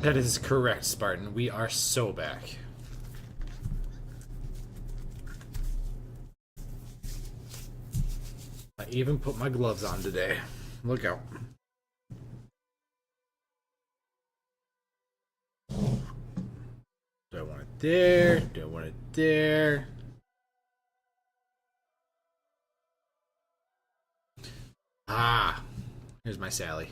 That is correct, Spartan. We are so back. I even put my gloves on today. Look out. Do I want it there? Do I want it there? Ah, here's my Sally.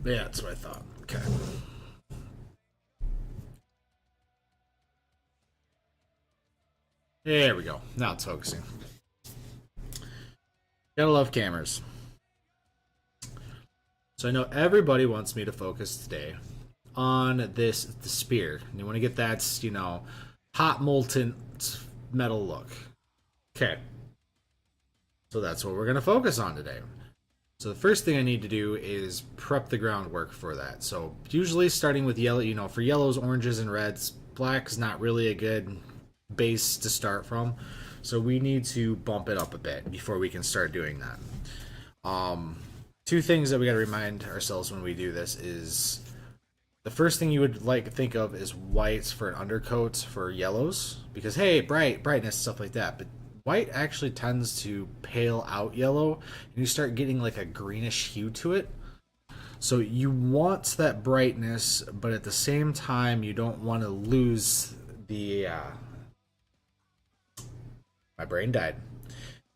Yeah, that's what I thought. Okay. There we go. Now it's focusing. Gotta love cameras. So I know everybody wants me to focus today on the spear. And you want to get that, you know, hot molten metal look. Okay. So that's what we're going to focus on today. So the first thing I need to do is prep the groundwork for that. So usually starting with yellow, you know, for yellows, oranges, and reds, black is not really a good base to start from. So we need to bump it up a bit before we can start doing that. Two things that we got to remind ourselves when we do this is the first thing you would think of is whites for an undercoat for yellows, because hey, brightness, stuff like that. But white actually tends to pale out yellow, and you start getting like a greenish hue to it. So you want that brightness, but at the same time, you don't want to lose the my brain died.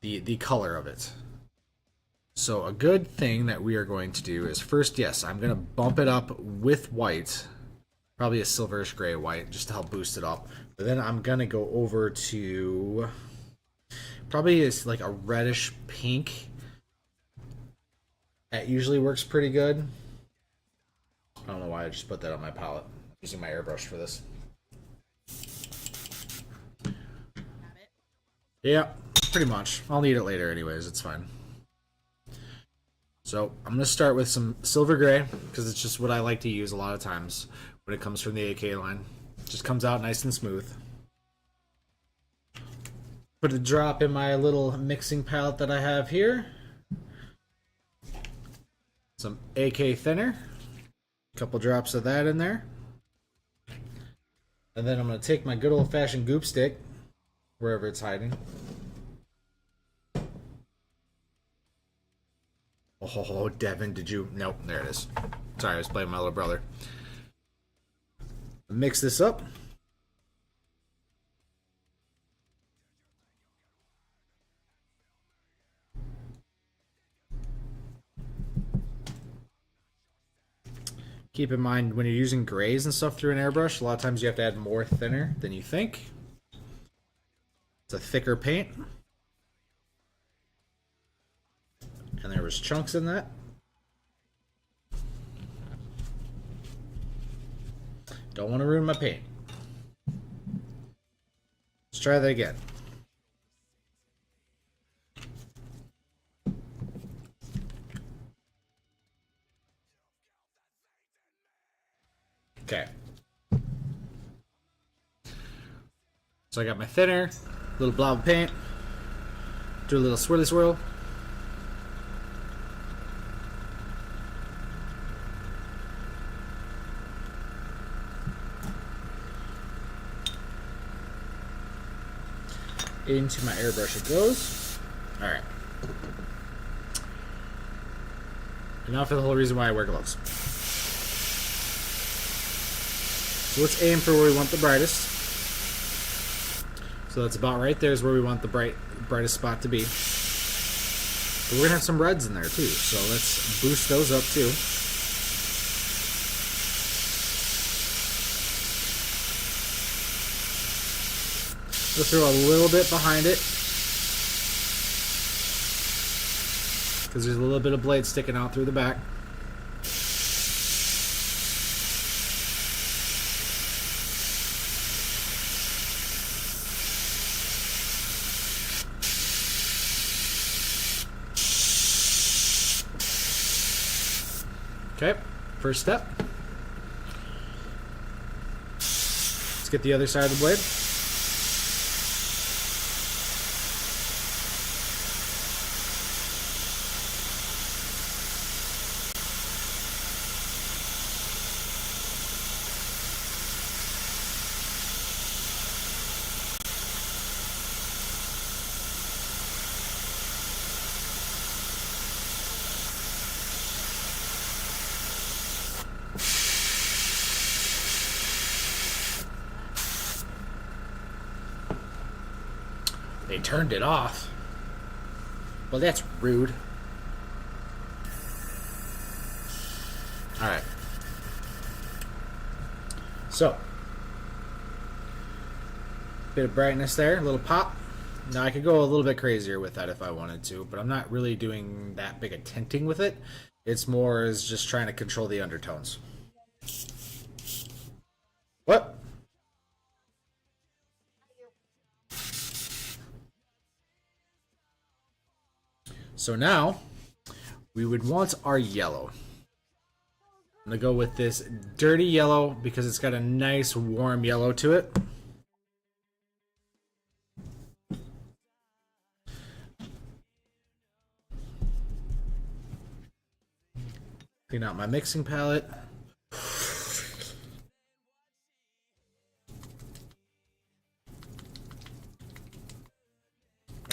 The color of it. So a good thing that we are going to do is first, yes, I'm going to bump it up with white, probably a silverish gray white, just to help boost it up. But then I'm going to go over to probably it's like a reddish pink. That usually works pretty good. I don't know why I just put that on my palette. I'm using my airbrush for this. Yeah, pretty much. I'll need it later anyways, it's fine. So I'm going to start with some silver gray, because it's just what I like to use a lot of times when it comes from the AK line. It just comes out nice and smooth. Put a drop in my little mixing palette that I have here. Some AK thinner. A couple drops of that in there. And then I'm going to take my good old-fashioned goop stick, wherever it's hiding. Oh, Devin, did you? Nope, there it is. Sorry, I was playing with my little brother. Mix this up. Keep in mind, when you're using grays and stuff through an airbrush, a lot of times you have to add more thinner than you think. It's a thicker paint. And there was chunks in that. Don't want to ruin my paint. Let's try that again. Okay. So I got my thinner, little blob of paint, do a little swirly swirl. Into my airbrush it goes. Alright. And now for the whole reason why I wear gloves. So let's aim for where we want the brightest. So that's about right there is where we want the brightest spot to be. But we're going to have some reds in there too, so let's boost those up too. We'll throw a little bit behind it, because there's a little bit of blade sticking out through the back. Okay, First step. Let's get the other side of the blade. They turned it off. Well, that's rude. Alright. So. Bit of brightness there, a little pop. Now I could go a little bit crazier with that if I wanted to, but I'm not really doing that big a tinting with it. It's more as just trying to control the undertones. What? So now, we would want our yellow. I'm going to go with this dirty yellow because it's got a nice warm yellow to it. Clean out my mixing palette.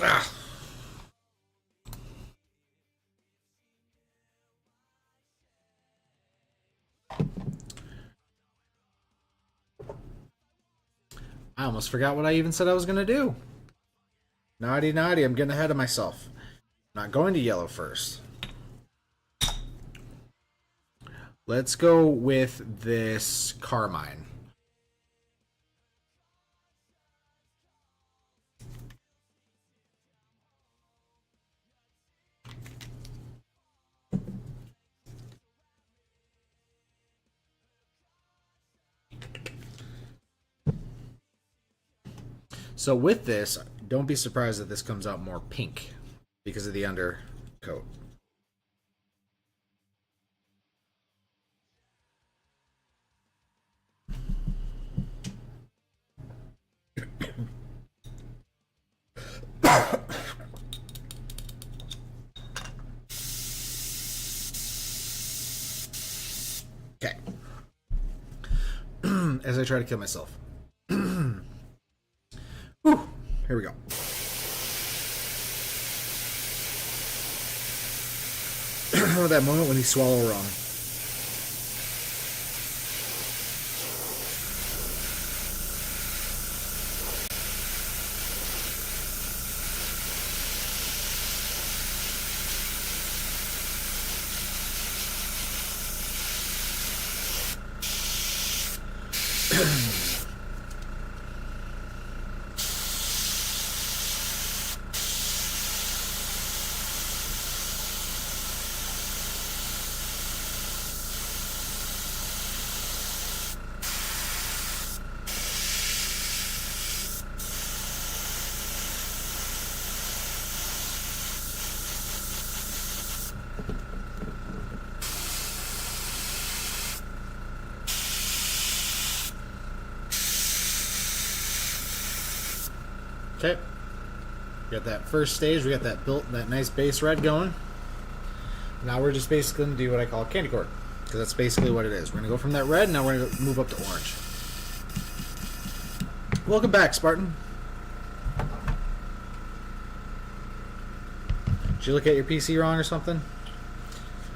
Ah. I almost forgot what I even said I was going to do. Naughty, naughty. I'm getting ahead of myself. I'm not going to yellow first. Let's go with this carmine. So with this, don't be surprised that this comes out more pink because of the undercoat. Okay. As I try to kill myself. Whew. Here we go. That moment when you swallow wrong. Okay, got that first stage. We got that nice base red going. Now we're just basically going to do what I call candy corn, because that's basically what it is. We're going to go from that red, now we're going to move up to orange. Welcome back, Spartan. Did you look at your PC wrong or something?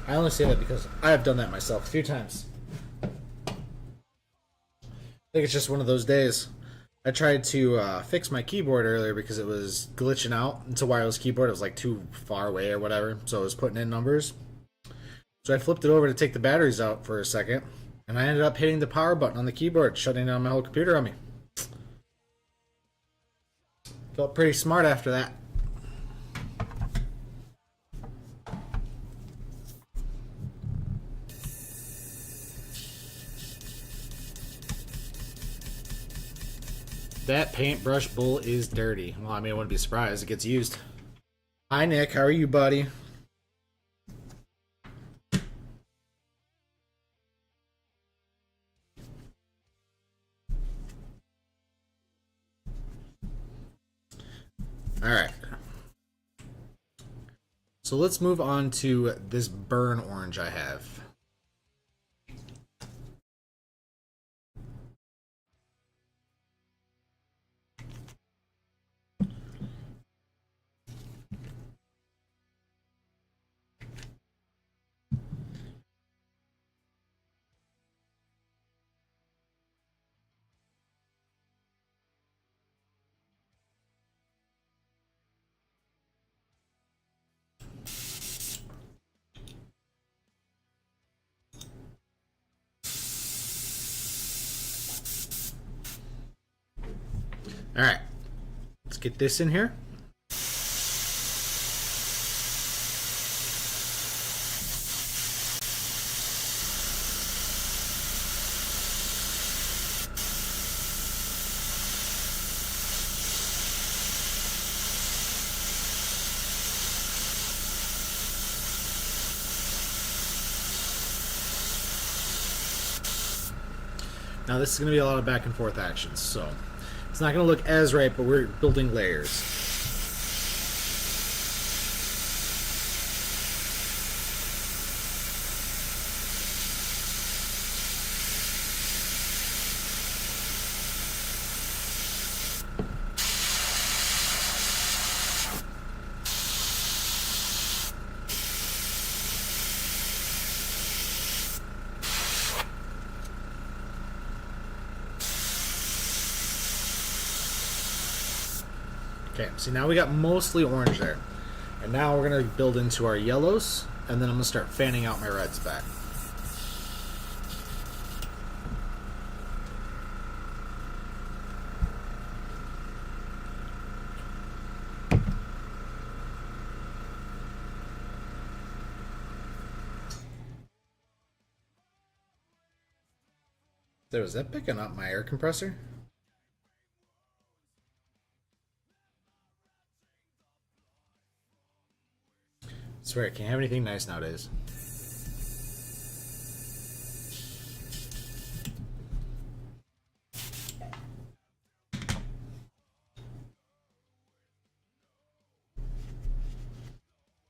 I only say that because I have done that myself a few times. I think it's just one of those days. I tried to fix my keyboard earlier because it was glitching out. It's a wireless keyboard. It was like too far away or whatever, so it was putting in numbers. So I flipped it over to take the batteries out for a second, and I ended up hitting the power button on the keyboard, shutting down my whole computer on me. Felt pretty smart after that. That paintbrush bull is dirty. Well, I mean, I wouldn't be surprised. It gets used. Hi, Nick. How are you, buddy? Alright. So let's move on to this burn orange I have. Alright. Let's get this in here. Now this is going to be a lot of back and forth actions, so it's not going to look as right, but we're building layers. Okay, see now we got mostly orange there. And now we're going to build into our yellows, and then I'm going to start fanning out my reds back. So is that picking up my air compressor? I swear, I can't have anything nice nowadays.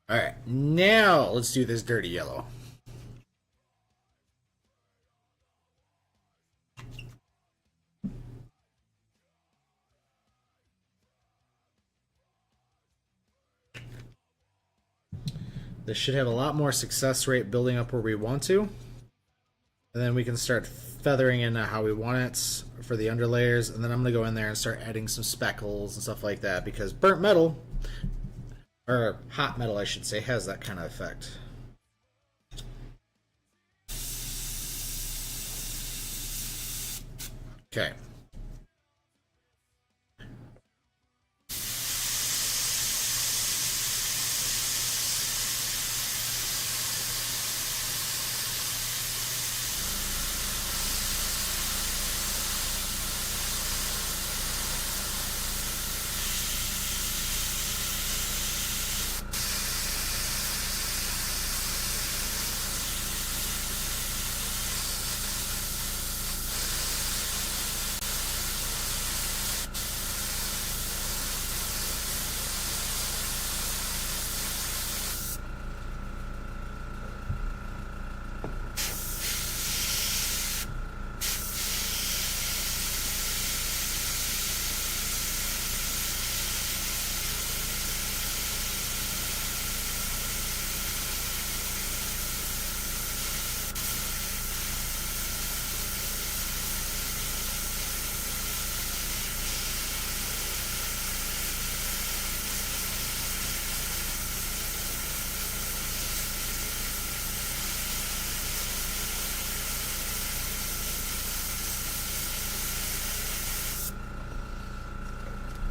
Alright, now let's do this dirty yellow. This should have a lot more success rate building up where we want to. And then we can start feathering in how we want it for the underlayers. And then I'm going to go in there and start adding some speckles and stuff like that. Because burnt metal, or hot metal I should say, has that kind of effect. Okay.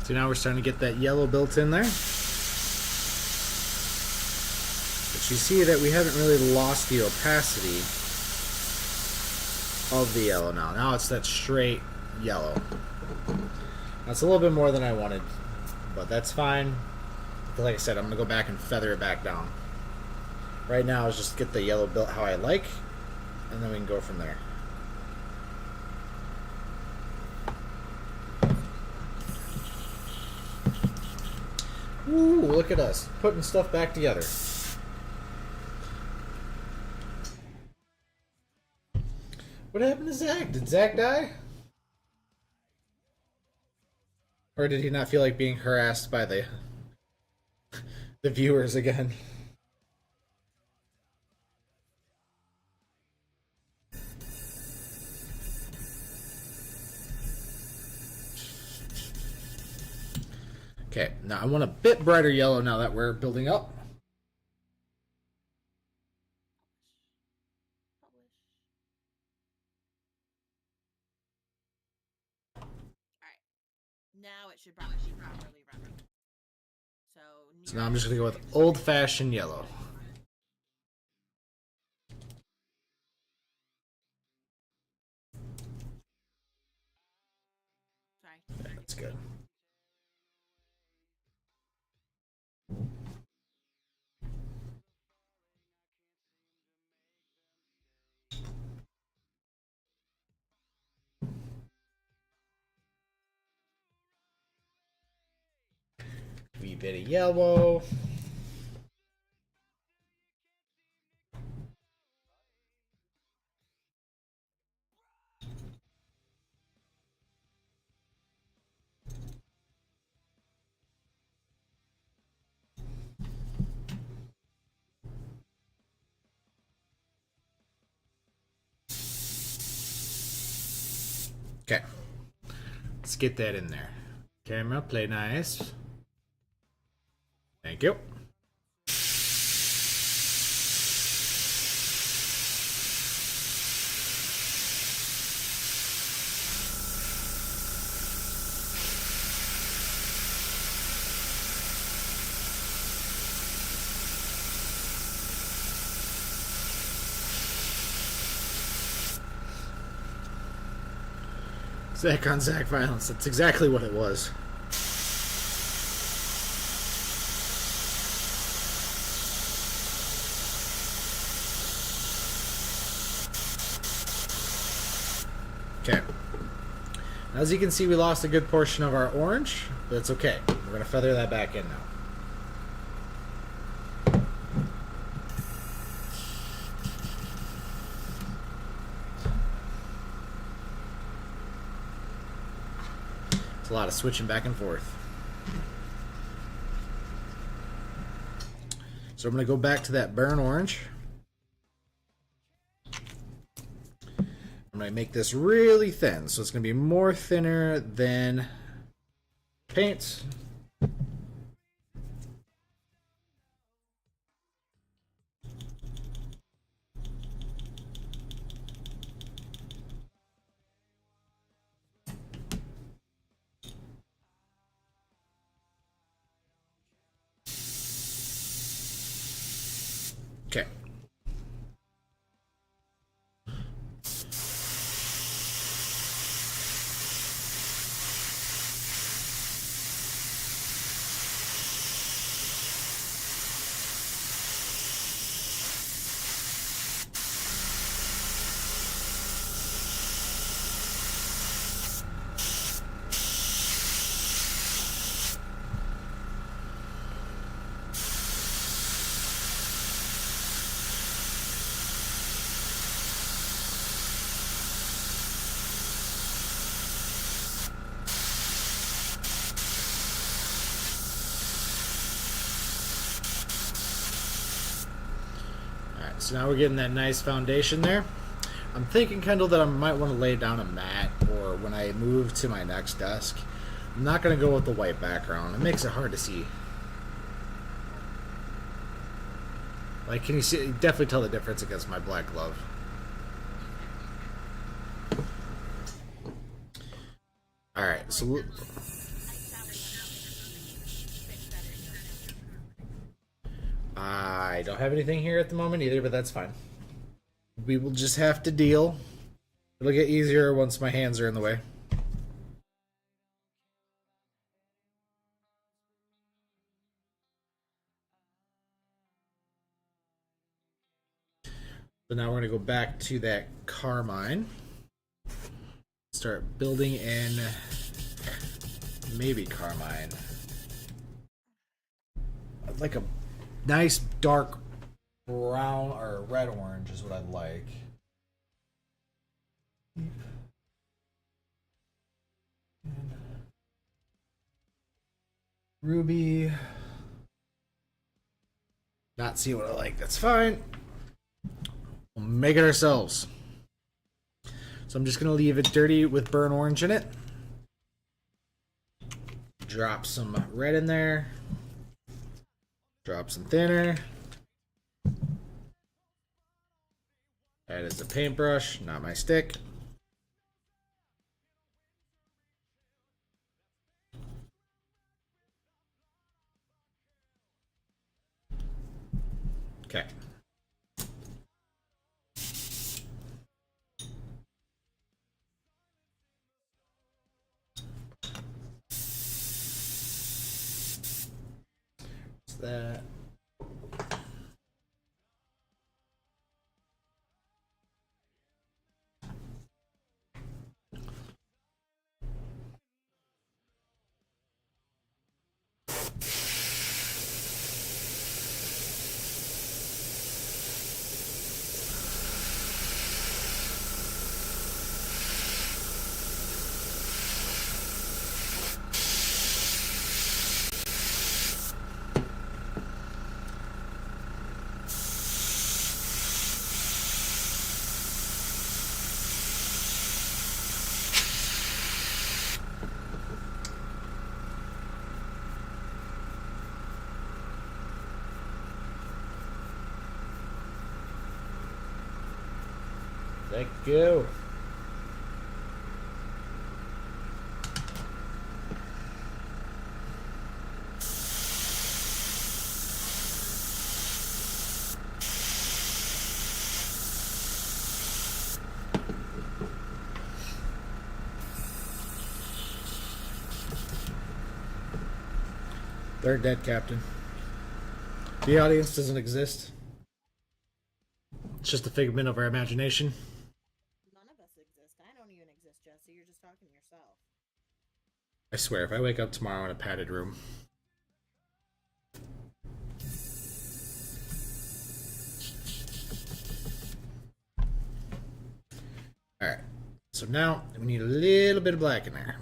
So now we're starting to get that yellow built in there. But you see that we haven't really lost the opacity of the yellow now. Now it's that straight yellow. That's a little bit more than I wanted, but that's fine. But like I said, I'm going to go back and feather it back down. Right now is just get the yellow built how I like, and then we can go from there. Ooh, look at us putting stuff back together. What happened to Zach? Did Zach die? Or did he not feel like being harassed by the viewers again? Okay, now I want a bit brighter yellow now that we're building up. Now it should properly run. So now I'm just going to go with old-fashioned yellow. Sorry. Yeah, that's good. Wee bit of yellow. Okay. Let's get that in there. Camera, play nice. Thank you. Zach on Zach violence. That's exactly what it was. Okay. As you can see, we lost a good portion of our orange, but that's okay. We're going to feather that back in now. It's a lot of switching back and forth. So I'm going to go back to that burnt orange. I'm going to make this really thin, so it's going to be more thinner than paint. Okay. So now we're getting that nice foundation there. I'm thinking, Kendall, that I might want to lay down a mat, or when I move to my next desk, I'm not going to go with the white background. It makes it hard to see. Like, can you see? You definitely tell the difference against my black glove. All right, so I don't have anything here at the moment either, but that's fine. We will just have to deal. It'll get easier once my hands are in the way. So now we're going to go back to that carmine. Start building in maybe carmine. like a nice dark brown or red orange is what I'd like. Ruby. Not see what I like. That's fine. We'll make it ourselves. So I'm just going to leave it dirty with burnt orange in it. Drop some red in there. Drop some thinner. That is a paintbrush, not my stick. Okay. What's that? Let go. They're dead, Captain. The audience doesn't exist. It's just a figment of our imagination. None of us exist. I don't even exist, Jesse. You're just talking to yourself. I swear, if I wake up tomorrow in a padded room. Alright. So now we need a little bit of black in there.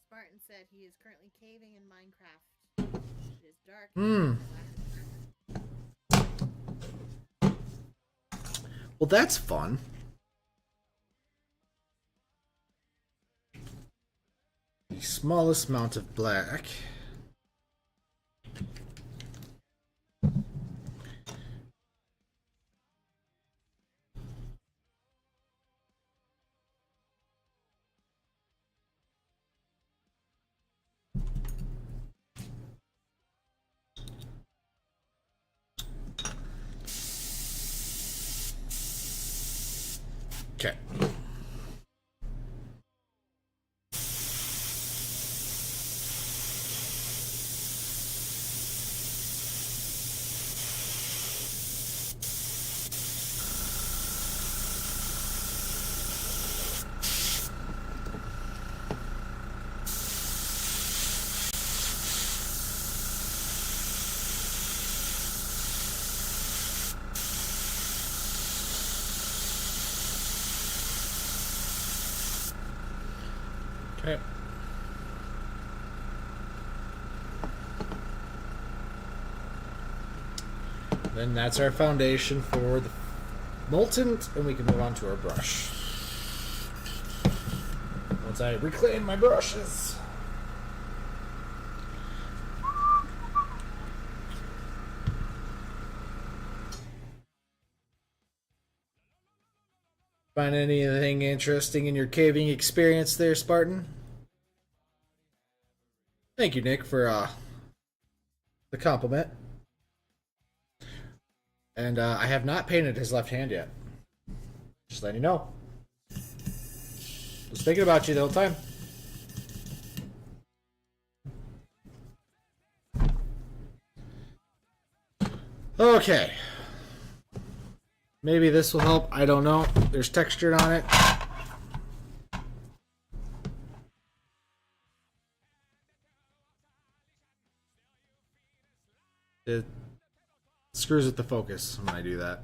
Spartan said he is currently caving in Minecraft. It is dark. Well, that's fun. The smallest amount of black. Okay. Okay. Then that's our foundation for the molten, and we can move on to our brush. Once I reclaim my brushes. Find anything interesting in your caving experience there, Spartan? Thank you, Nick, for the compliment. And I have not painted his left hand yet. Just letting you know. Was thinking about you the whole time. Okay. Maybe this will help. I don't know. There's texture on it. It screws with the focus when I do that.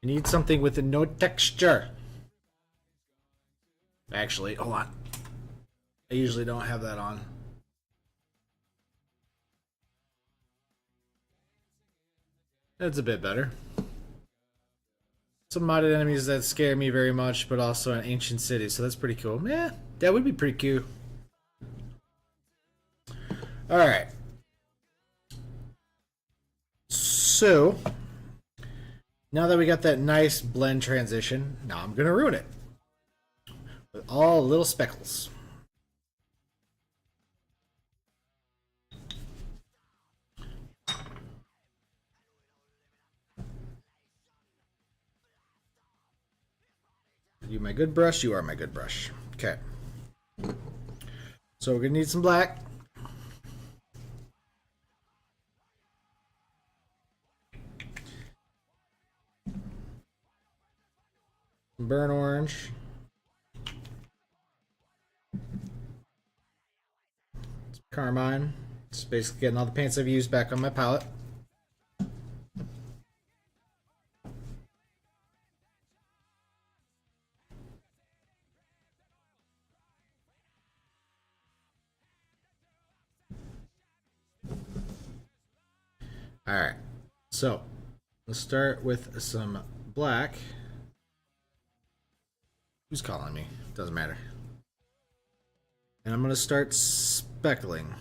You need something with no texture. Actually, hold on. I usually don't have that on. That's a bit better. Some modded enemies that scare me very much, but also an ancient city, so that's pretty cool. Yeah, that would be pretty cool. Alright. So, now that we got that nice blend transition, now I'm going to ruin it. With all little speckles. You my good brush, you are my good brush. Okay. So we're going to need some black. Some burnt orange. Some carmine. Just basically getting all the paints I've used back on my palette. Alright, so let's start with some black. Who's calling me? Doesn't matter. And I'm going to start speckling.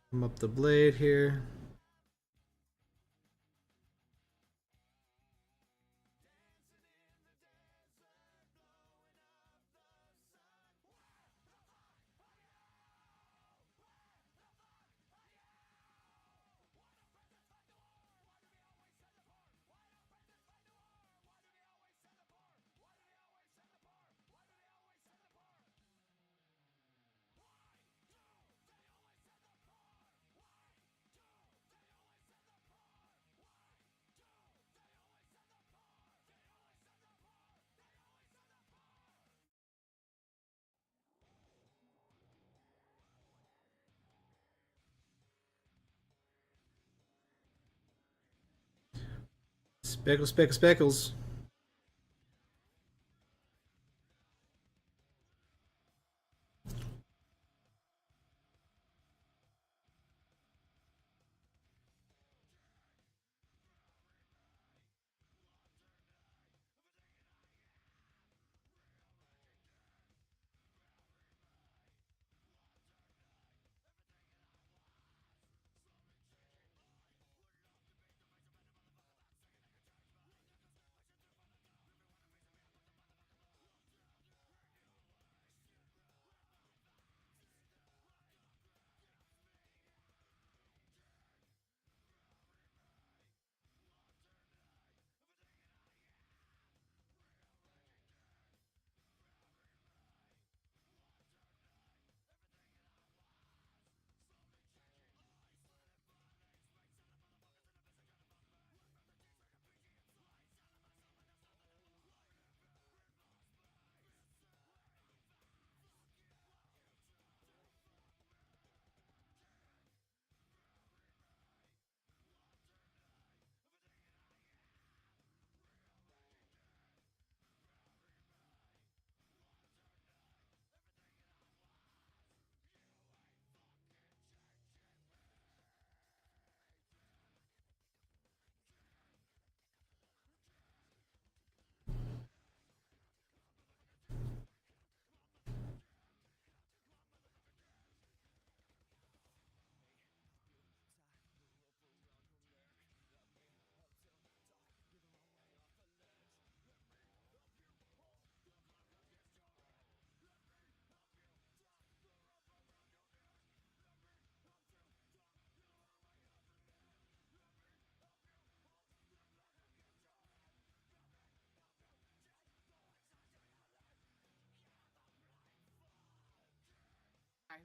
Come up the blade here. Speckles, speckles, speckles.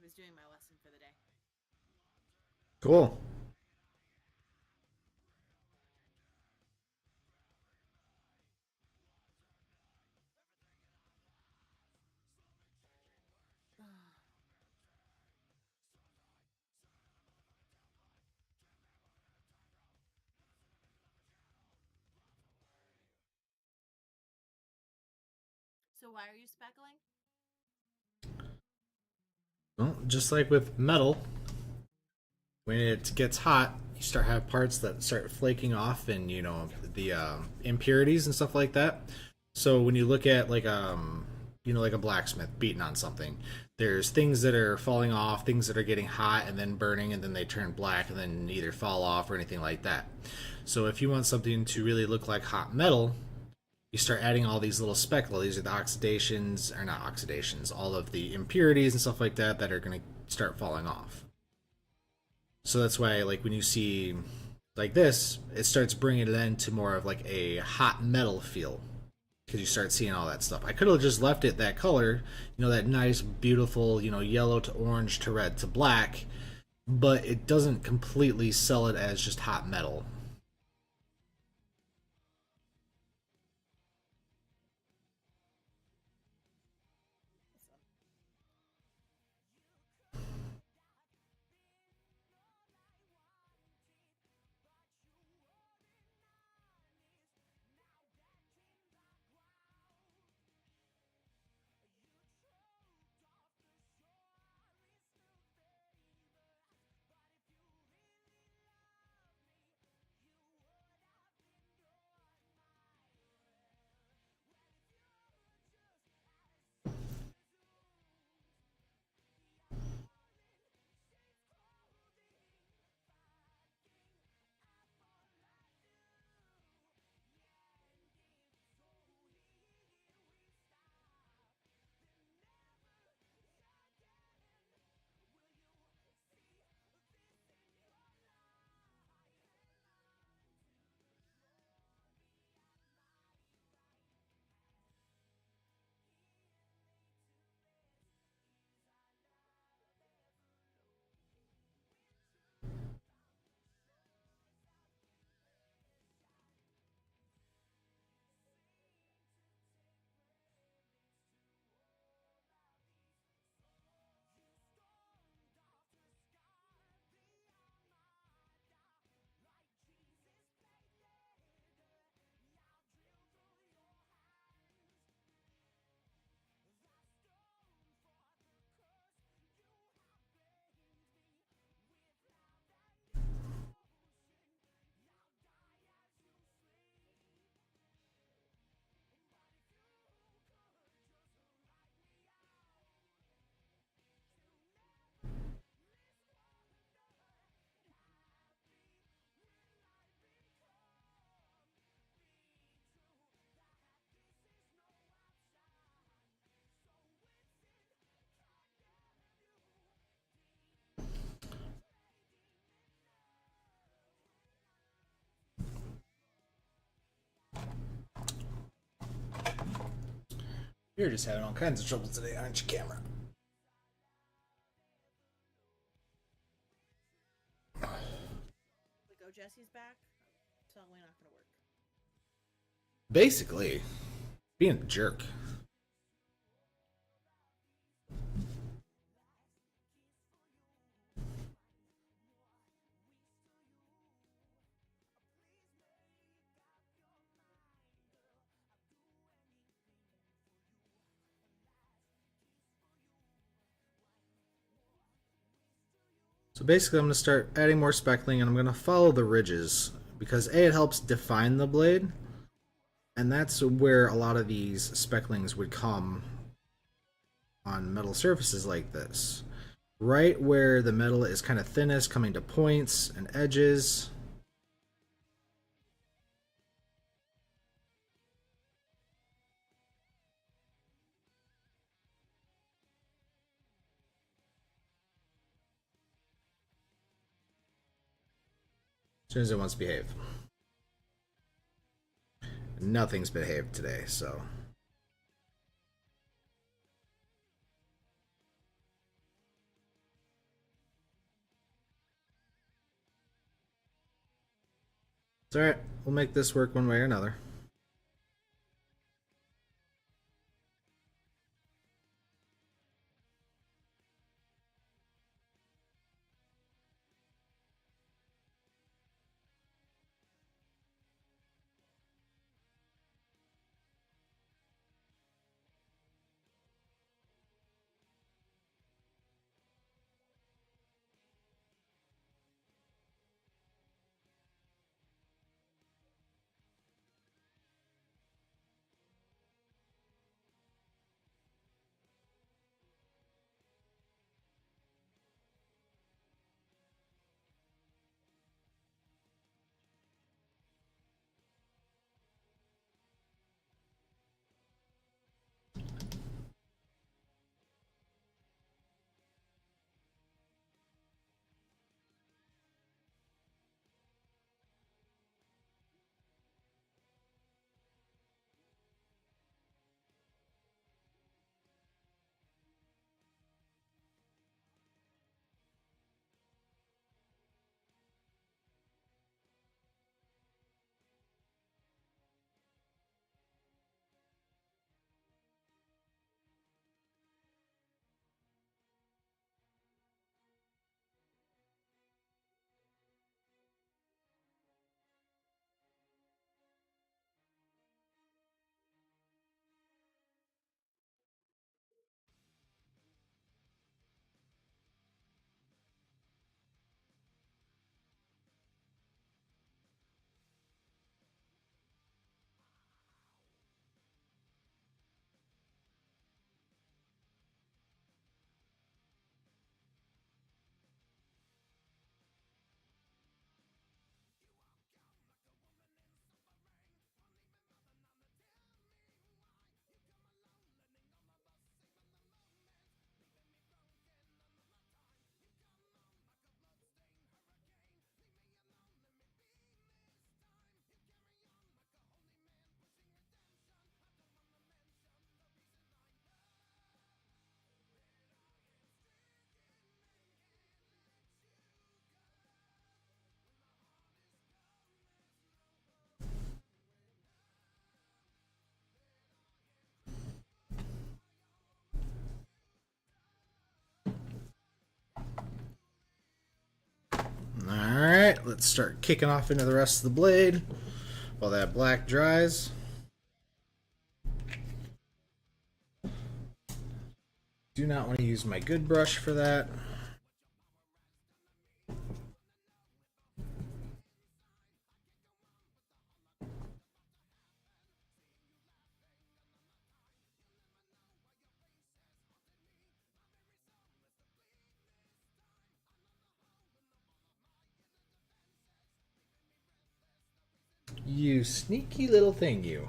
was doing my lesson for the day. Cool. So why are you speckling? Well, just like with metal, when it gets hot, you start have parts that start flaking off, and the impurities and stuff like that. So when you look at like a blacksmith beating on something, there's things that are falling off, things that are getting hot and then burning, and then they turn black and then either fall off or anything like that. So if you want something to really look like hot metal, you start adding all these little speckle. These are the oxidations, or not oxidations, all of the impurities and stuff like that that are going to start falling off. So that's why, like, when you see like this, it starts bringing it into more of like a hot metal feel, because you start seeing all that stuff. I could have just left it that color, that nice, beautiful, yellow to orange to red to black, but it doesn't completely sell it as just hot metal. You're just having all kinds of trouble today, aren't you, camera? We go Jesse's back. It's probably not going to work. Basically, being a jerk. So basically, I'm going to start adding more speckling, and I'm going to follow the ridges, because A, it helps define the blade, and that's where a lot of these specklings would come on metal surfaces like this. Right where the metal is kind of thinnest, coming to points and edges. As soon as it wants to behave. Nothing's behaved today, so. It's alright. We'll make this work one way or another. Alright, let's start kicking off into the rest of the blade while that black dries. Do not want to use my good brush for that. You sneaky little thing, you.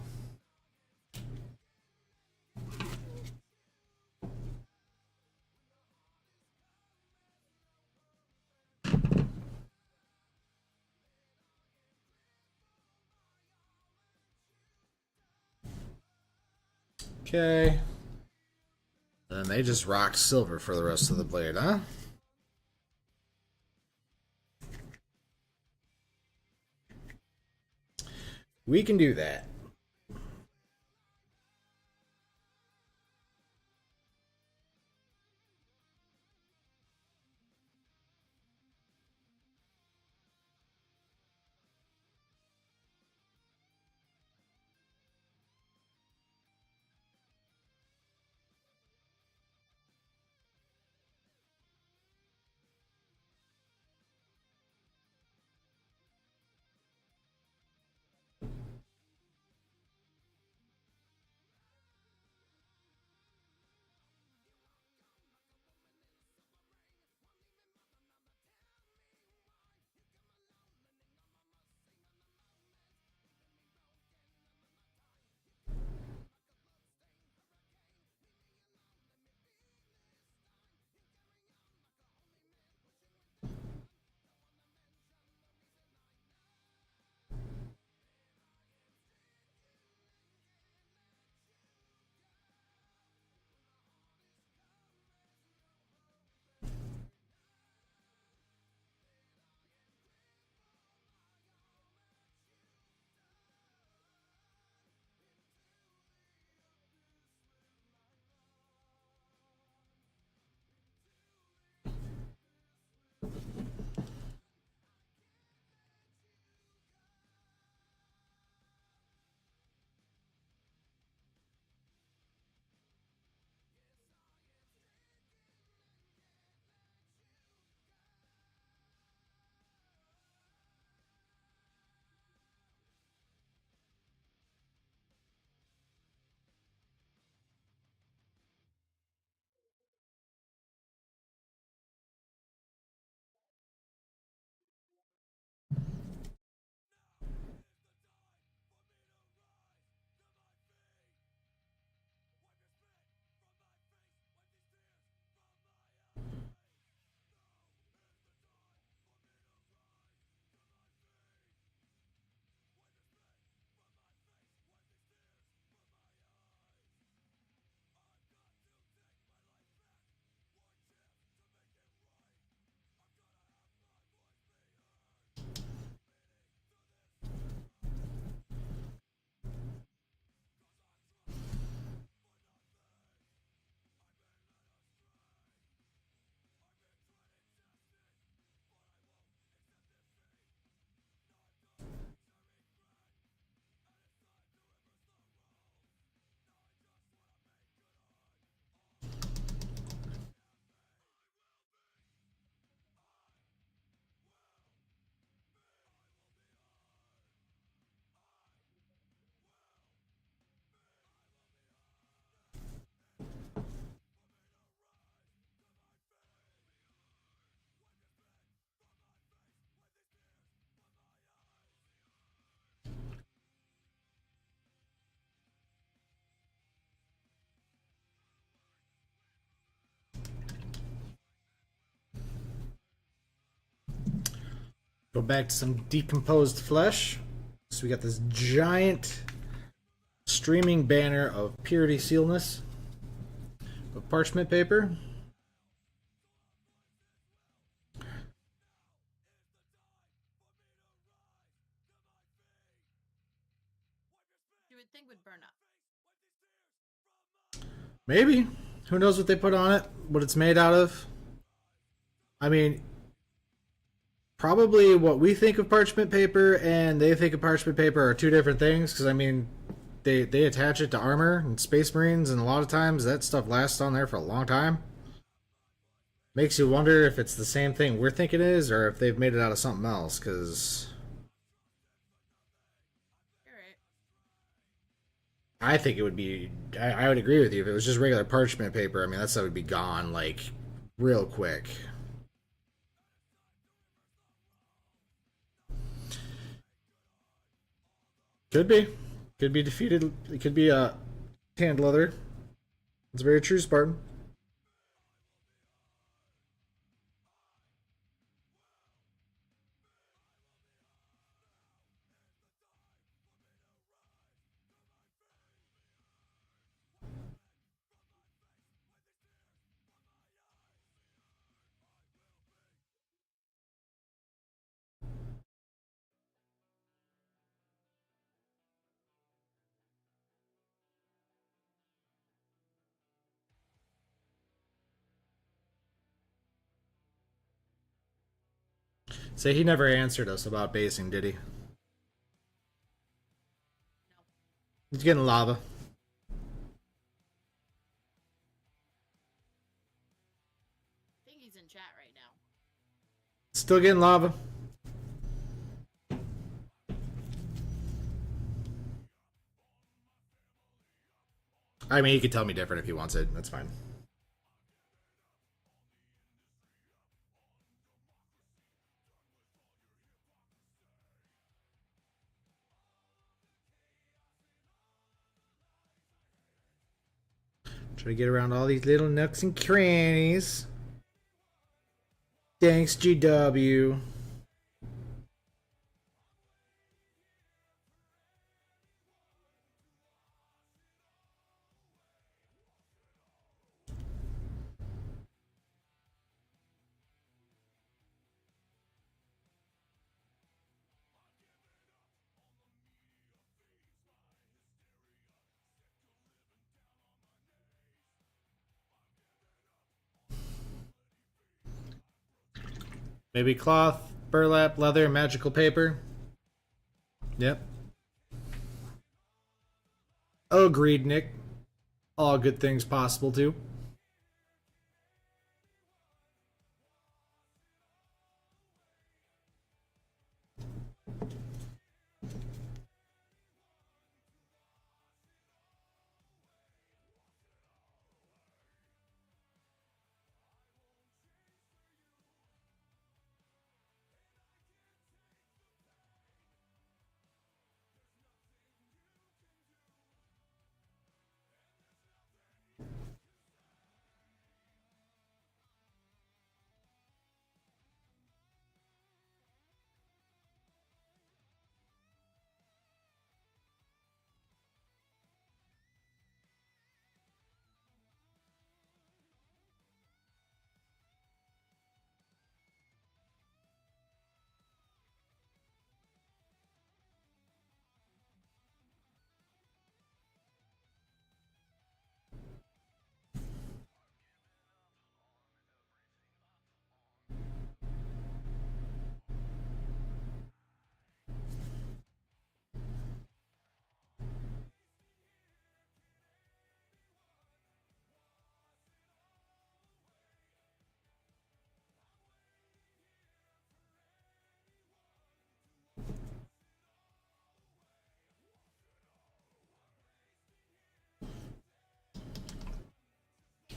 Okay. Then they just rock silver for the rest of the blade, huh? We can do that. Go back to some decomposed flesh. So we got this giant streaming banner of purity sealness of parchment paper. You would think would burn up. Maybe. Who knows what they put on it? What it's made out of? I mean, probably what we think of parchment paper and they think of parchment paper are two different things. Because, I mean, they attach it to armor and Space Marines, and a lot of times that stuff lasts on there for a long time. Makes you wonder if it's the same thing we're thinking it is, or if they've made it out of something else, because You're right. I think it would be. I would agree with you if it was just regular parchment paper. I mean, that stuff would be gone like real quick. Could be, could be defeated. It could be tanned leather. It's very true, Spartan. Say he never answered us about basing, did he? No. He's getting lava. I think he's in chat right now. Still getting lava. I mean, he could tell me different if he wants it. That's fine. Try to get around all these little nooks and crannies. Thanks, GW. Maybe cloth, burlap, leather, magical paper. Yep. Agreed, Nick. All good things possible, too.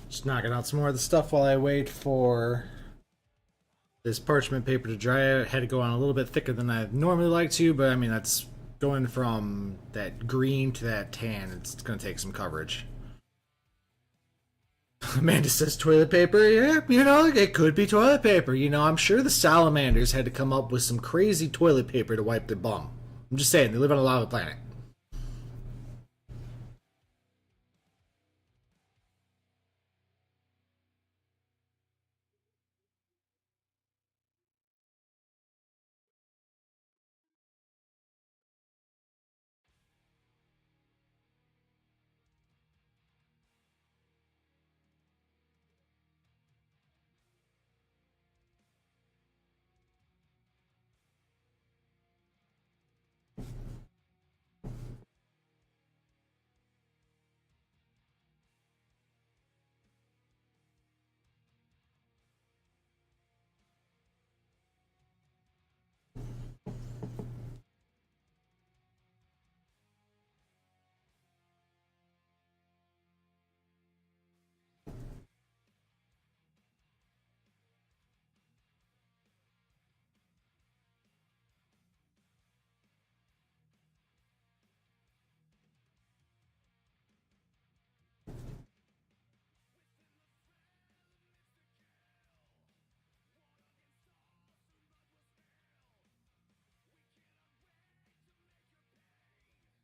Just knocking out some more of the stuff while I wait for this parchment paper to dry. I had to go on a little bit thicker than I normally like to, but I mean, that's going from that green to that tan. It's going to take some coverage. Amanda says toilet paper. Yeah, it could be toilet paper. I'm sure the salamanders had to come up with some crazy toilet paper to wipe their bum. I'm just saying, they live on a lava planet.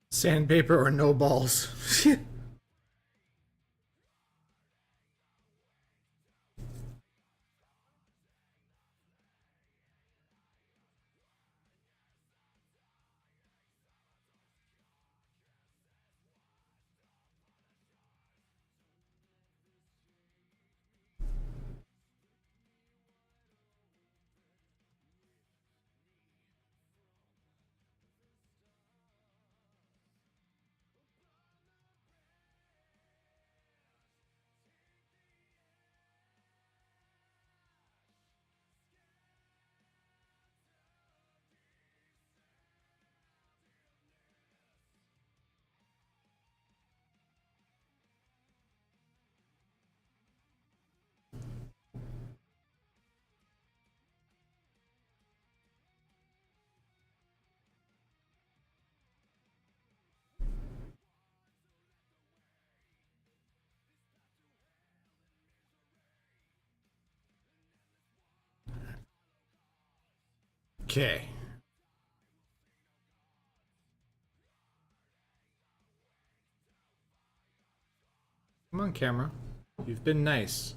Sandpaper or no balls. Okay. Come on, camera. You've been nice.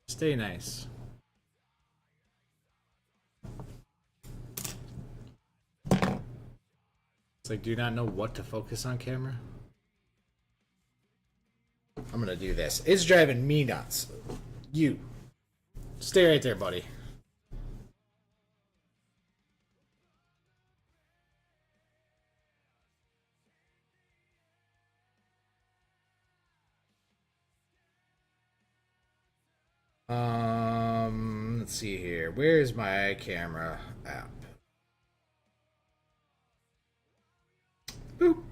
Stay nice. It's like, do you not know what to focus on, camera? I'm gonna do this. It's driving me nuts. You. Stay right there, buddy. Let's see here. Where's my camera app? Boop.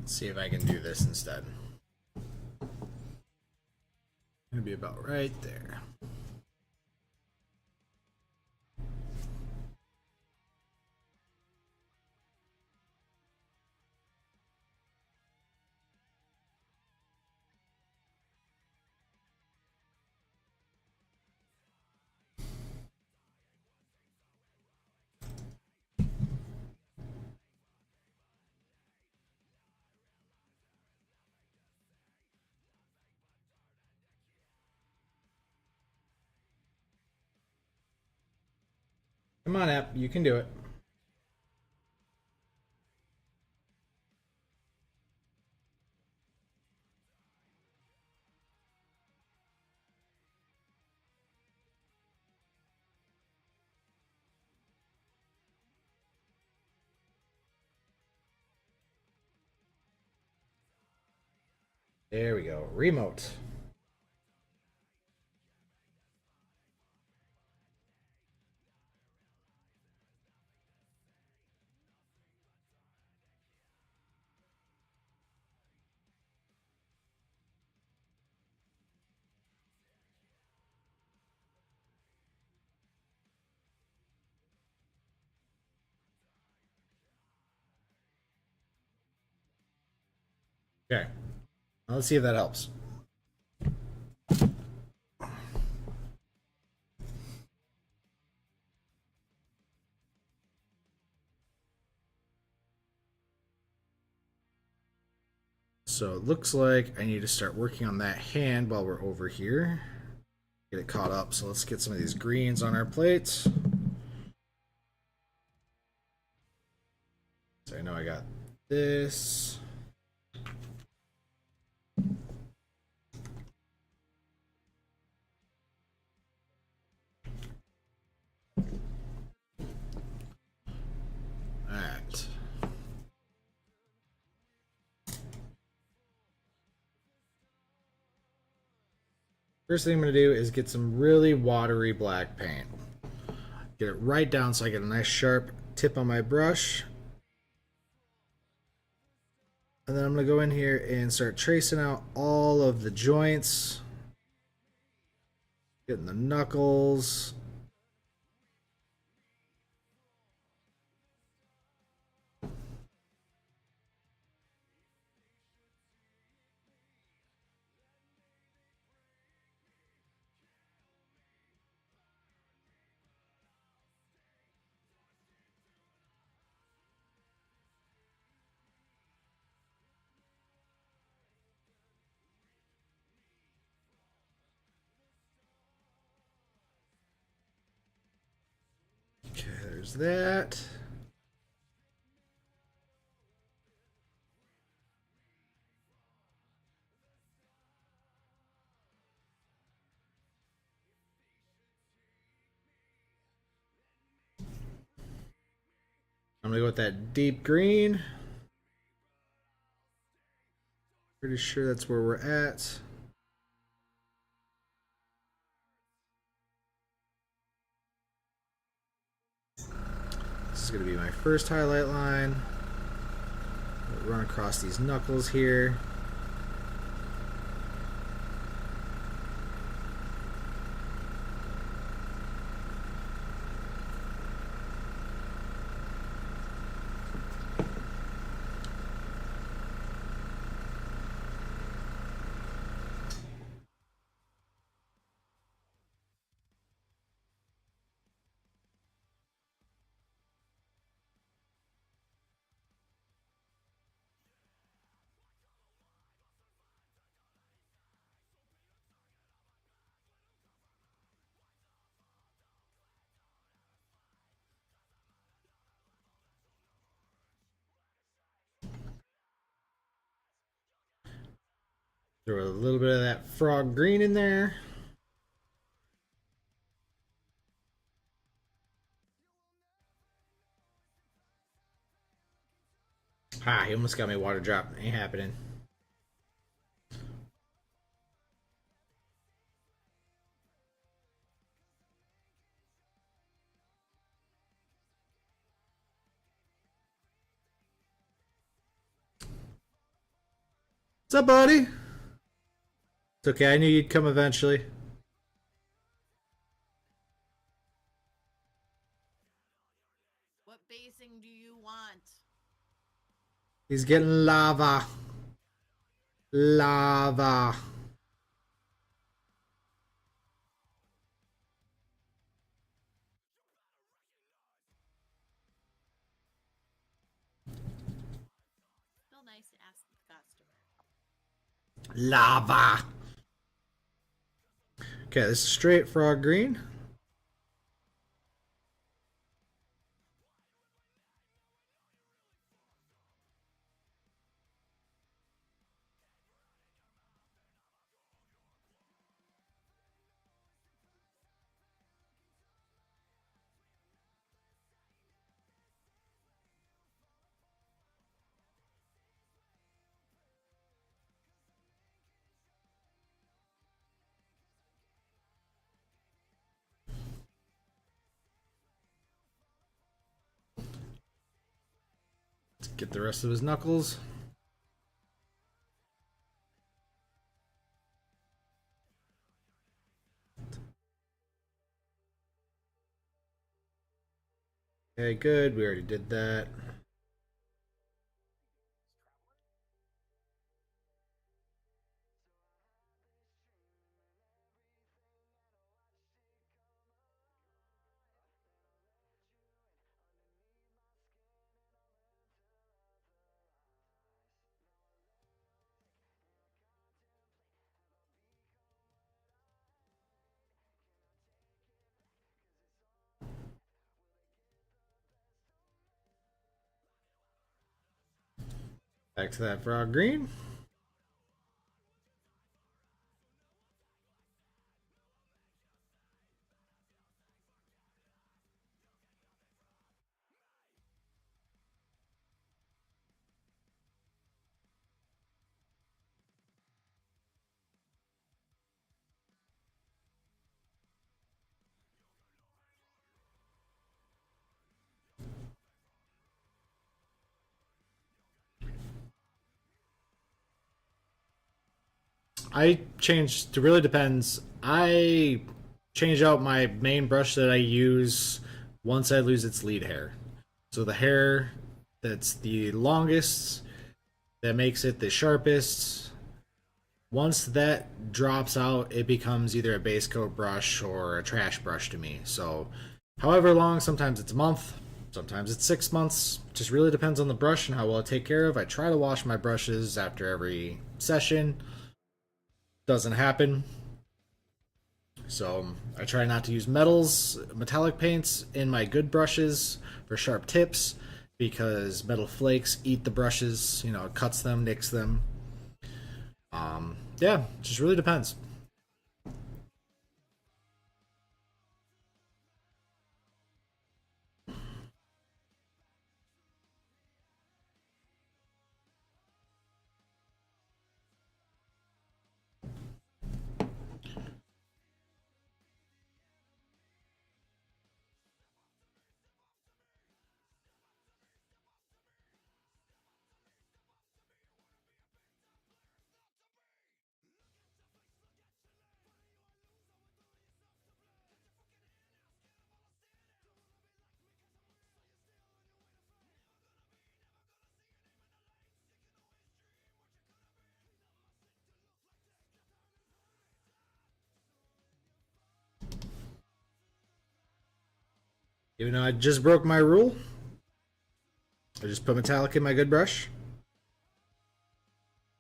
Let's see if I can do this instead. Gonna be about right there. Come on, app. You can do it. There we go. Remote. Okay. Now let's see if that helps. So it looks like I need to start working on that hand while we're over here. Get it caught up. So let's get some of these greens on our plates. So I know I got this. Alright. First thing I'm going to do is get some really watery black paint. Get it right down so I get a nice sharp tip on my brush. And then I'm going to go in here and start tracing out all of the joints. Getting the knuckles. Okay, there's that. I'm going to go with that deep green. Pretty sure that's where we're at. This is going to be my first highlight line. Run across these knuckles here. Throw a little bit of that frog green in there. Ah, he almost got me water drop. Ain't happening. What's up, buddy? It's okay. I knew you'd come eventually. What basing do you want? He's getting lava. Lava. Still nice to ask the customer. Lava. Okay, this is straight frog green. Let's get the rest of his knuckles. Okay, good. We already did that. Back to that frog green. I changed. It really depends. I change out my main brush that I use once I lose its lead hair. So the hair that's the longest, that makes it the sharpest. Once that drops out, it becomes either a base coat brush or a trash brush to me. So, however long, sometimes it's a month, sometimes it's 6 months. Just really depends on the brush and how well I take care of. I try to wash my brushes after every session. Doesn't happen. So I try not to use metallic paints in my good brushes for sharp tips because metal flakes eat the brushes. It cuts them, nicks them. Yeah, just really depends. Even though I just broke my rule, I just put metallic in my good brush.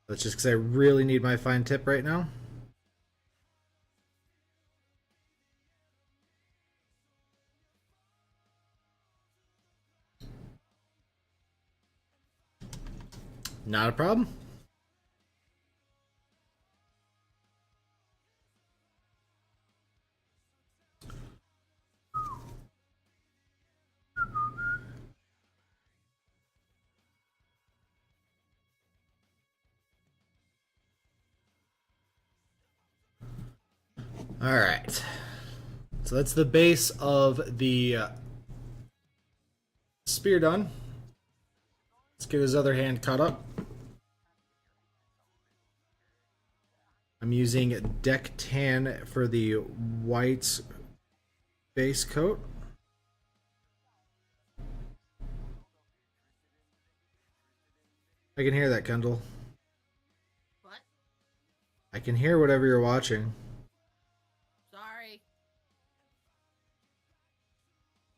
That's just because I really need my fine tip right now. Not a problem. All right. So that's the base of the spear done. Let's get his other hand cut up. I'm using Deck Tan for the white base coat. I can hear that, Kendall. What? I can hear whatever you're watching. Sorry.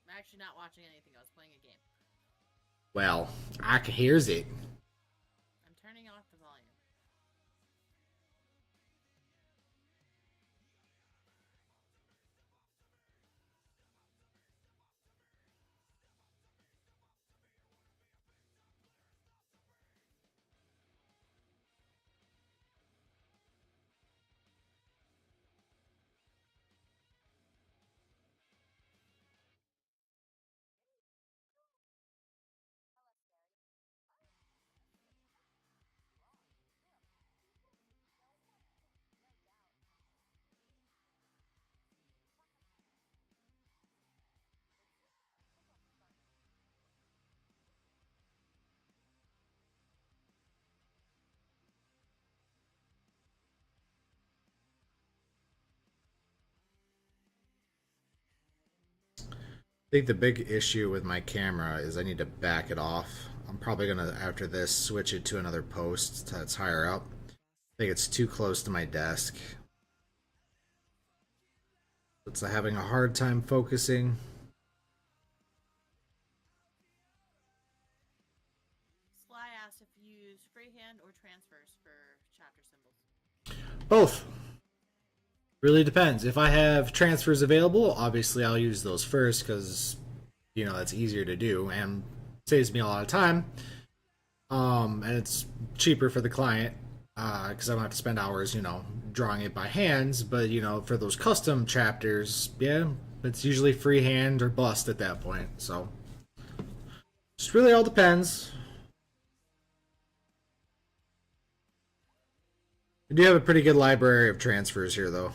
I'm actually not watching anything. I was playing a game. Well, I can hears it. I'm turning off the volume. I think the big issue with my camera is I need to back it off. I'm probably gonna, after this, switch it to another post that's higher up. I think it's too close to my desk. It's having a hard time focusing. Sly asked if you use freehand or transfers for chapter symbols. Both. Really depends. If I have transfers available, obviously I'll use those first because, that's easier to do and saves me a lot of time. And it's cheaper for the client because I don't have to spend hours, drawing it by hands. But for those custom chapters, yeah, it's usually freehand or bust at that point. So just really all depends. We do have a pretty good library of transfers here, though.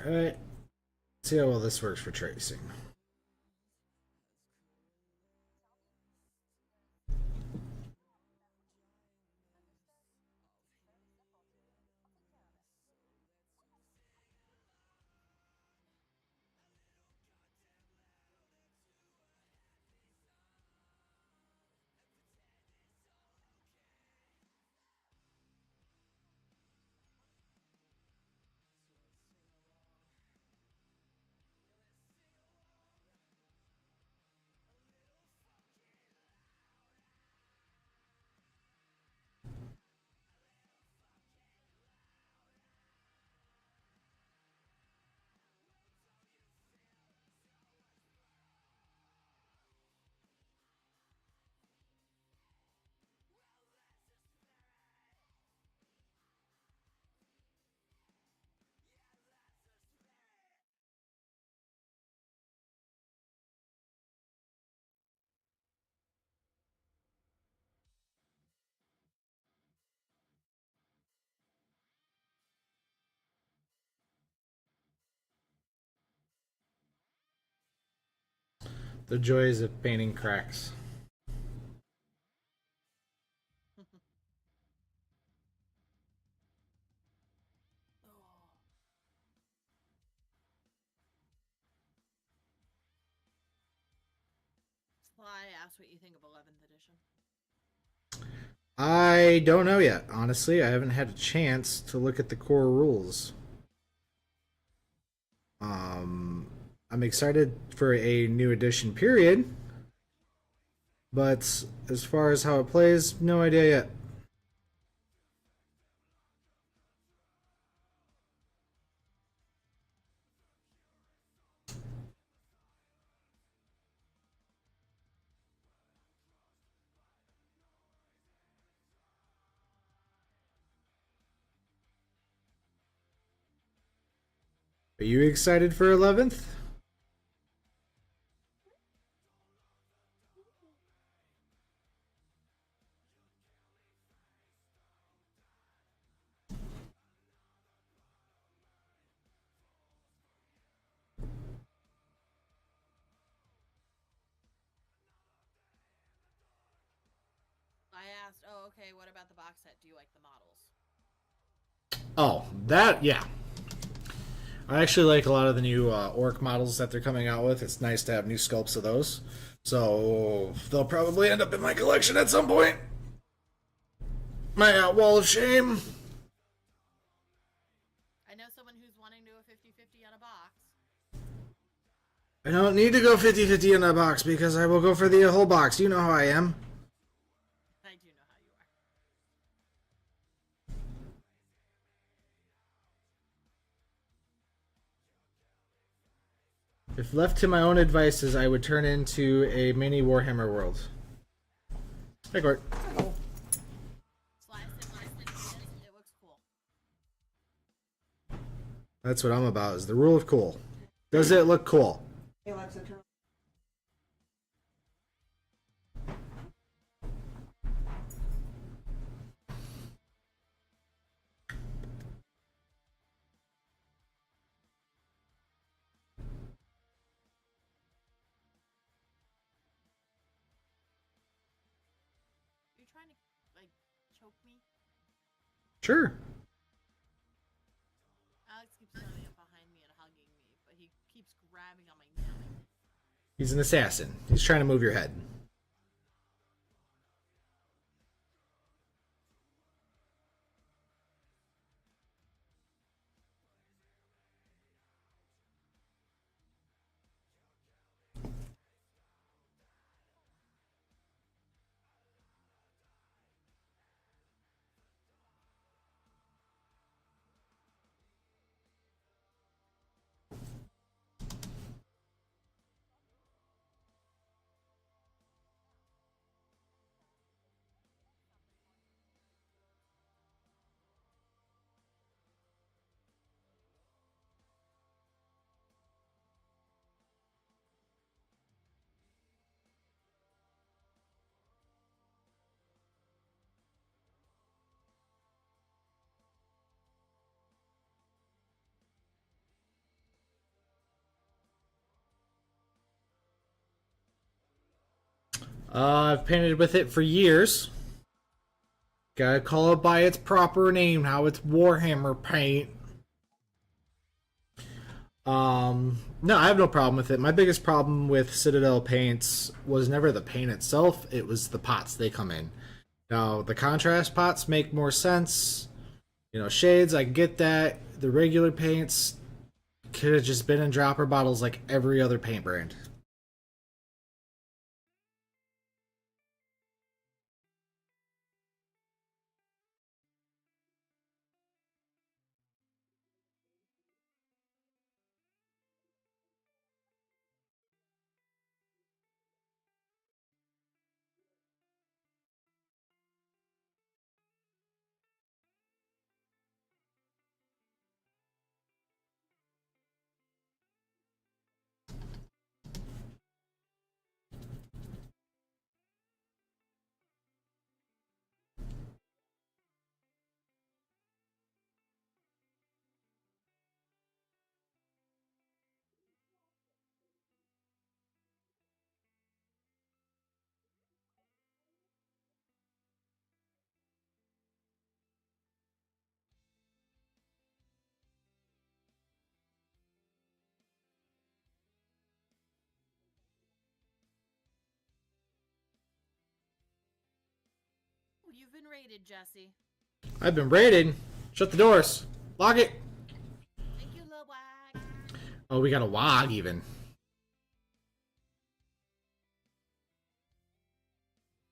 All right. See how well this works for tracing. The joys of painting cracks. Oh. Sly asked what you think of 11th edition. I don't know yet. Honestly, I haven't had a chance to look at the core rules. Um, I'm excited for a new edition, period. But as far as how it plays, no idea yet. Are you excited for 11th? I asked, oh, okay, what about the box set? Do you like the models? Oh, that, yeah. I actually like a lot of the new orc models that they're coming out with. It's nice to have new sculpts of those. So they'll probably end up in my collection at some point. My wall of shame. I know someone who's wanting to do a 50-50 on a box. I don't need to go 50-50 in that box because I will go for the whole box. You know how I am. I do know how you are. If left to my own devices, I would turn into a mini Warhammer world. Hey, Gort. Slice it. It looks cool. That's what I'm about, is the rule of cool. Does it look cool? Hey, Alexa, turn. You're trying to, like, choke me? Sure. Alex keeps running up behind me and hugging me, but he keeps grabbing on my neck. He's an assassin. He's trying to move your head. I've painted with it for years. Gotta call it by its proper name now. It's Warhammer paint. No, I have no problem with it. My biggest problem with Citadel paints was never the paint itself, it was the pots they come in. Now, the contrast pots make more sense. You know, shades, I get that. The regular paints could have just been in dropper bottles like every other paint brand. You've been raided, Jesse. I've been raided. Shut the doors. Lock it. Thank you, Lil Wag. Oh, we got a WOG even.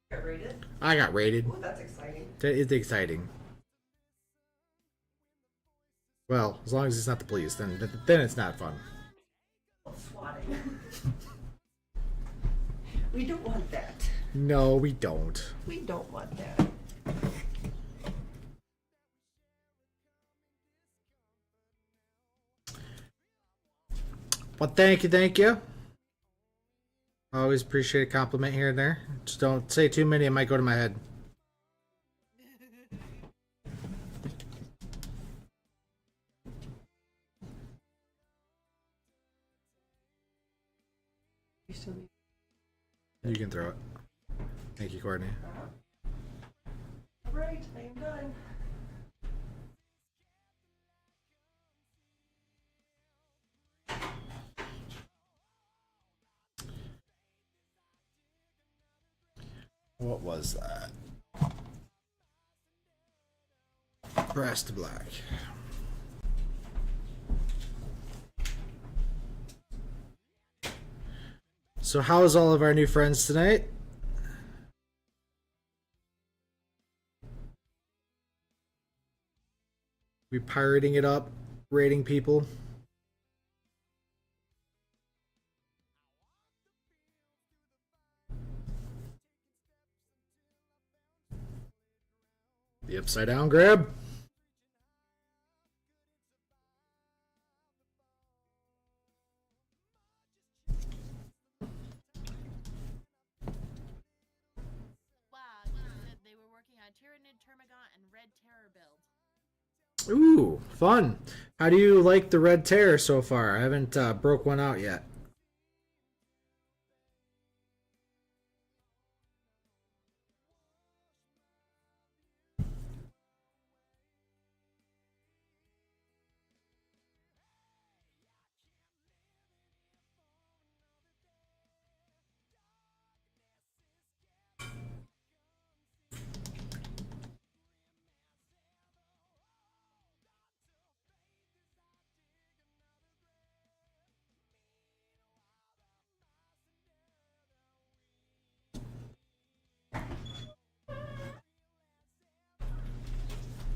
Got rated? I got raided. Ooh, that's exciting. It's exciting. Well, as long as it's not the police, then it's not fun. Oh, swatting. We don't want that. No, we don't. We don't want that. Well, thank you. I always appreciate a compliment here and there. Just don't say too many, it might go to my head. You still need. You can throw it. Thank you, Courtney. All right, I am done. What was that? Brass to black. So how's all of our new friends tonight? We pirating it up, rating people. The upside down grab. Wow, said they were working on Tyrannid, Termagant, and Red Terror build. Ooh, fun. How do you like the Red Terror so far? I haven't broke one out yet.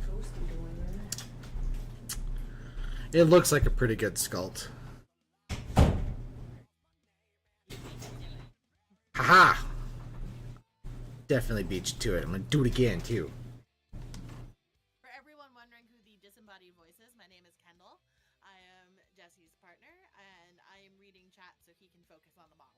Ghosty going there. It looks like a pretty good sculpt. Haha! Definitely beat you to it. I'm gonna do it again too. For everyone wondering who the disembodied voice is, my name is Kendall. I am Jesse's partner, and I am reading chat so he can focus on the model.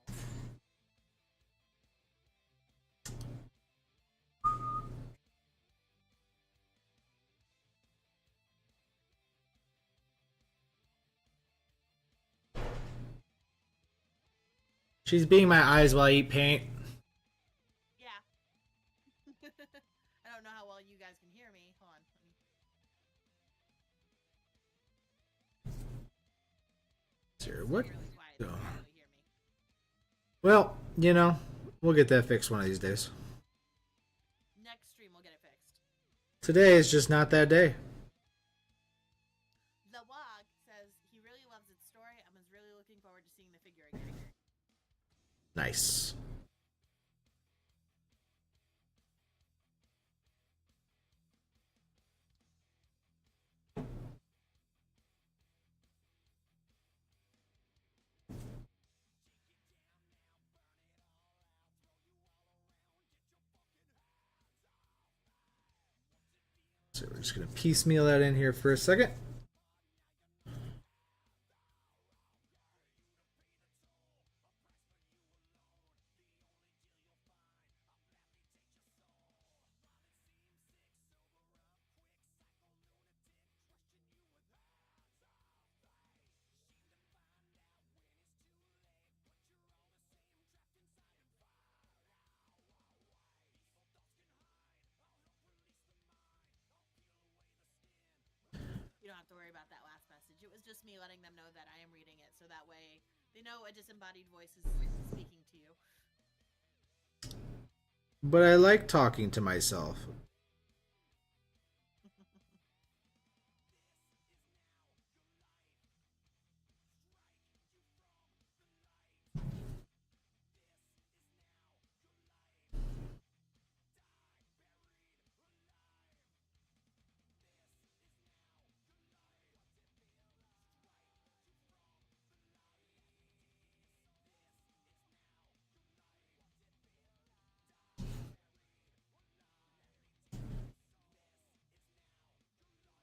She's being my eyes while I eat paint. Yeah. I don't know how well you guys can hear me. Hold on. Sir, what? Really quiet. You can't really hear me. Well, you know, we'll get that fixed one of these days. Next stream, we'll get it fixed. Today is just not that day. The Wog says he really loves its story and was really looking forward to seeing the figure again. Nice. So we're just gonna piecemeal that in here for a second. You don't have to worry about that last message. It was just me letting them know that I am reading it, so that way they know a disembodied voice is speaking to you. But I like talking to myself.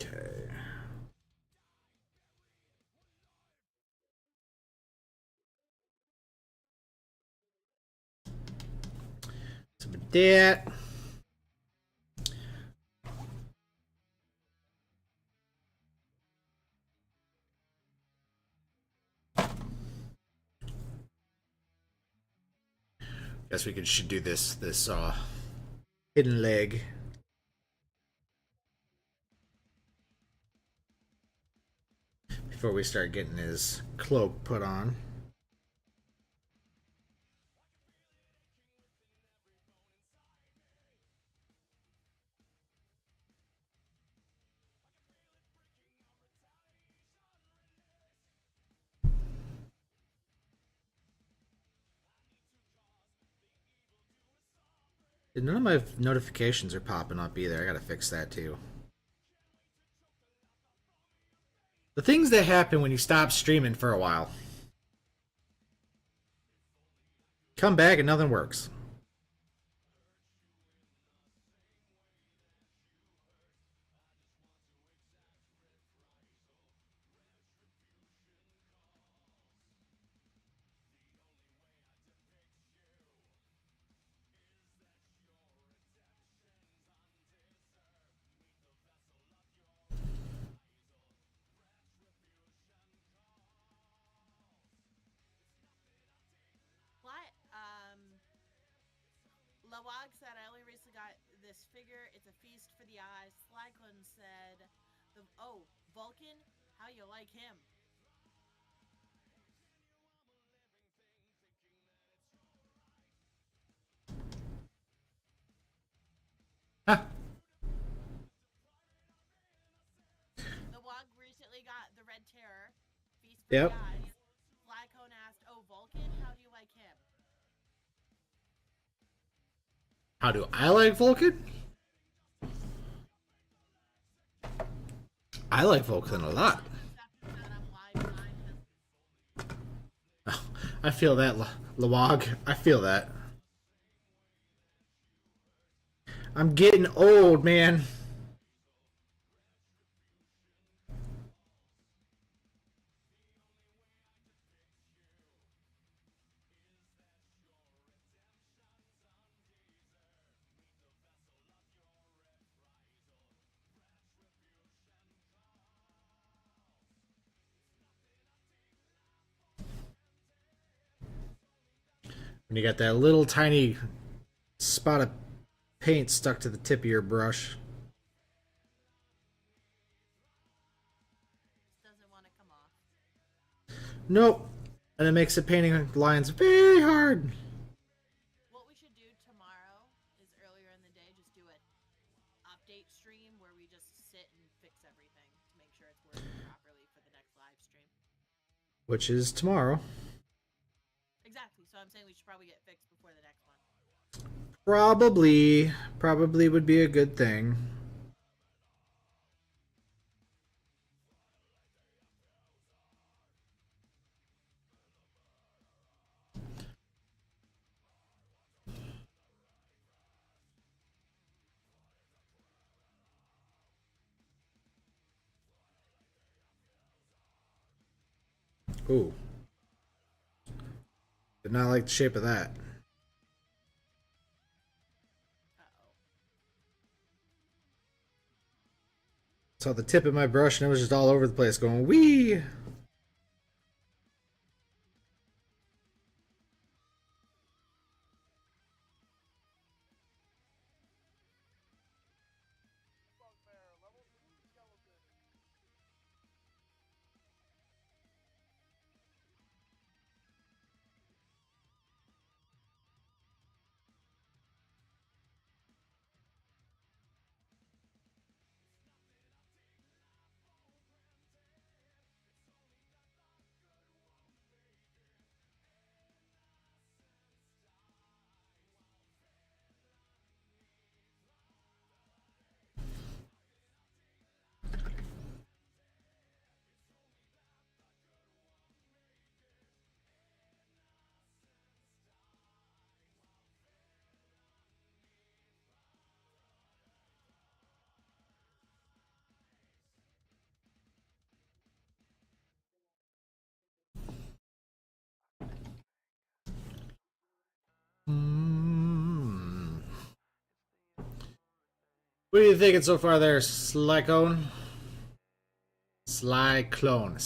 Okay. So with that. Guess we should do this hidden leg. Before we start getting his cloak put on. None of my notifications are popping up either. I gotta fix that too. The things that happen when you stop streaming for a while. Come back and nothing works. What? Lawag said, I only recently got this figure. It's a feast for the eyes. Slycon said, oh, Vulkan, how you like him? Ah, Lawag recently got the Red Terror, feast for yep. the eyes. Slycon asked, oh, Vulkan, how do you like him? How do I like Vulcan? I like Vulcan a lot. I feel that, Lawag. I feel that. I'm getting old, man. When you got that little tiny spot of paint stuck to the tip of your brush. Doesn't want to come off. Nope. And it makes the painting lines very hard. What we should do tomorrow is earlier in the day, just do an update stream where we just sit and fix everything to make sure it's working properly for the next live stream. Which is tomorrow. Exactly. So I'm saying we should probably get fixed before the next one. Probably would be a good thing. Ooh. Did not like the shape of that. Uh-oh. Saw the tip of my brush and it was just all over the place going wee. What are you thinking so far there, Slycone? Sly clone.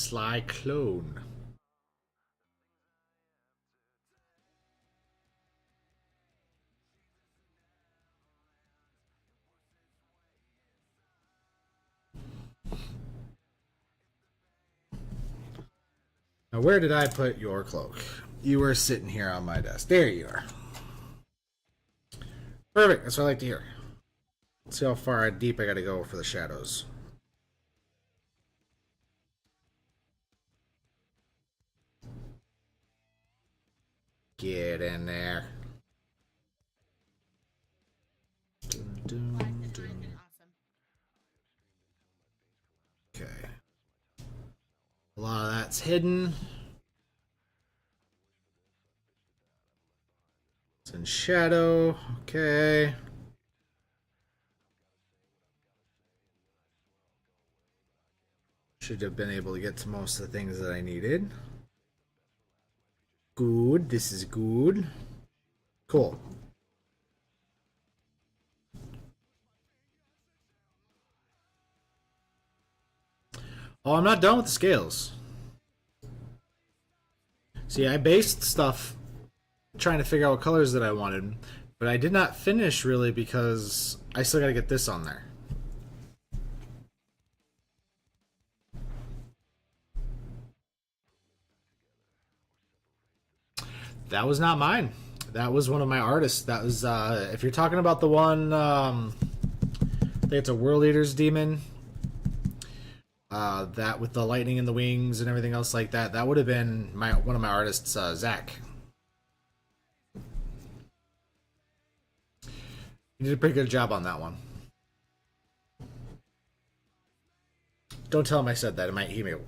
Now, where did I put your cloak? You were sitting here on my desk. There you are. Perfect. That's what I like to hear. Let's see how far deep I gotta go for the shadows. Get in there. That's hidden. It's in shadow. Okay. Should have been able to get to most of the things that I needed. Good. This is good. Cool. Oh, I'm not done with the scales. See, I based stuff trying to figure out what colors that I wanted, but I did not finish really because I still got to get this on there. That was not mine. That was one of my artists. That was, if you're talking about the one, I think it's a World Eater's Demon. That with the lightning and the wings and everything else like that. That would have been one of my artists, Zach. You did a pretty good job on that one. Don't tell him I said that in my email.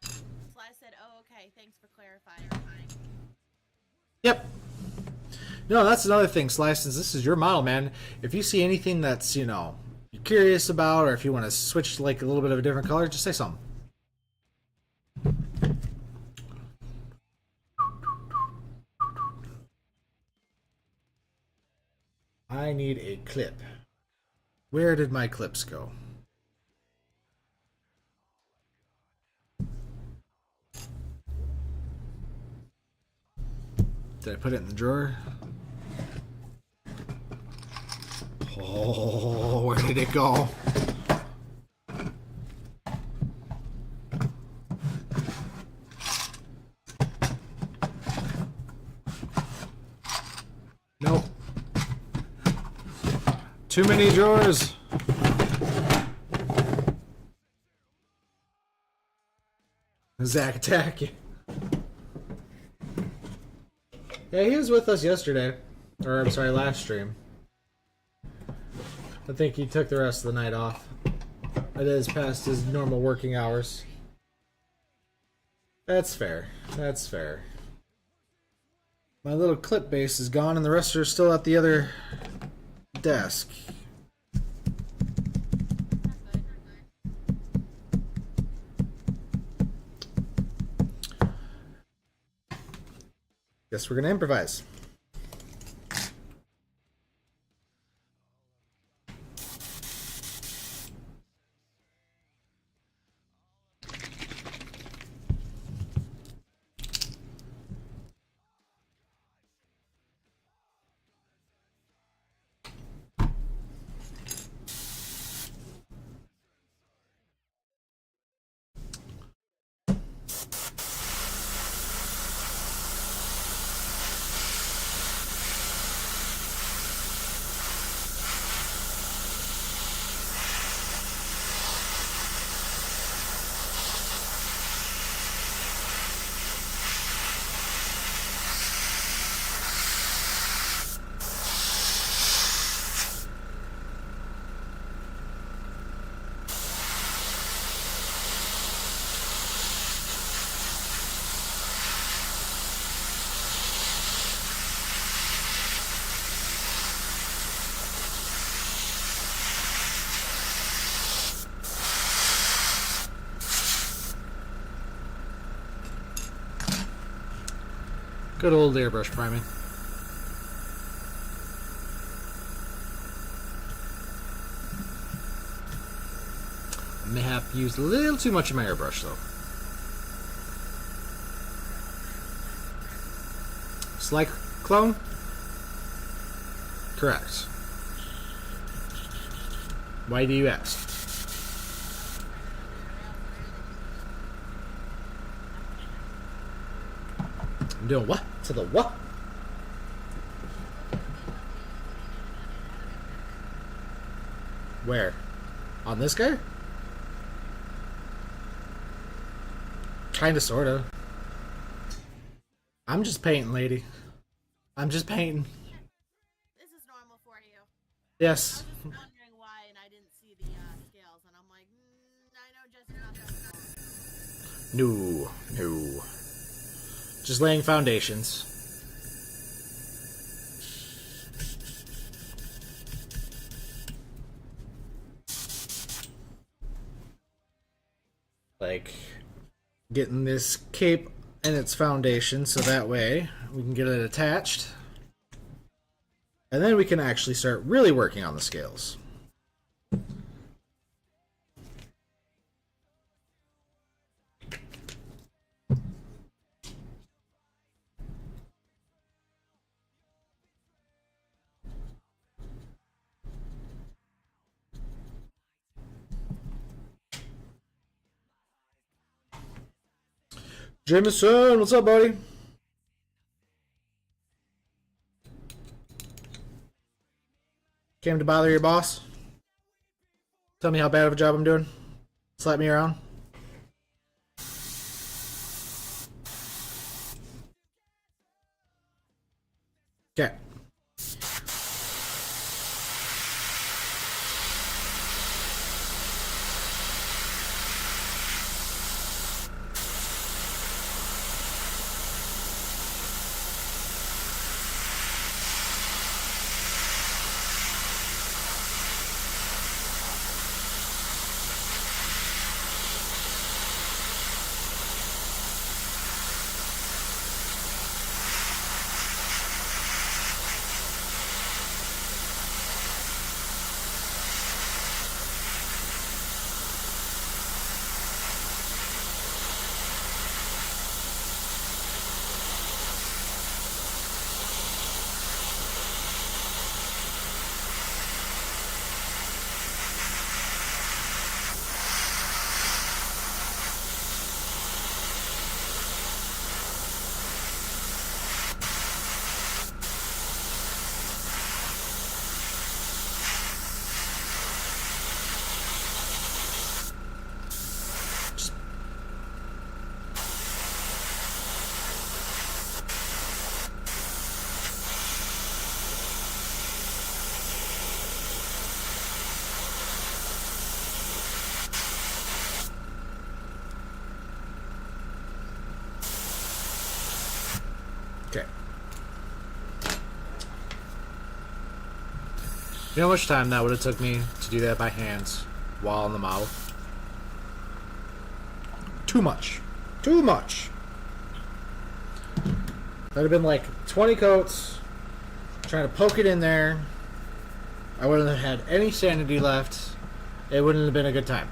Sly said, "Oh, okay. Thanks for clarifying." Yep. No, that's another thing, Sly, since this is your model, man. If you see anything that's, you know, you're curious about, or if you want to switch to like a little bit of a different color, just say something. I need a clip. Where did my clips go? Did I put it in the drawer? Oh, where did it go? Nope. Too many drawers. Zach attack you. Yeah, he was with us yesterday. Or, I'm sorry, last stream. I think he took the rest of the night off. It is past his normal working hours. That's fair. That's fair. My little clip base is gone and the rest are still at the other desk. Guess we're gonna improvise. Good old airbrush priming. I may have used a little too much of my airbrush though. Sly clone? Correct. Why do you ask? I'm doing what? To the what? Where? On this guy? Kinda, sorta. I'm just painting, lady. I'm just painting. This is normal for you. Yes. I was just wondering why, and I didn't see the scales, and I'm like, I know Jesse not that small. No, no. Just laying foundations. Like getting this cape and its foundation so that way we can get it attached. And then we can actually start really working on the scales. Jameson, what's up, buddy? Came to bother your boss? Tell me how bad of a job I'm doing? Slap me around? Okay. Okay. You know how much time that would have took me to do that by hands while on the model? Too much. Too much. That'd have been like 20 coats, trying to poke it in there. I wouldn't have had any sanity left. It wouldn't have been a good time.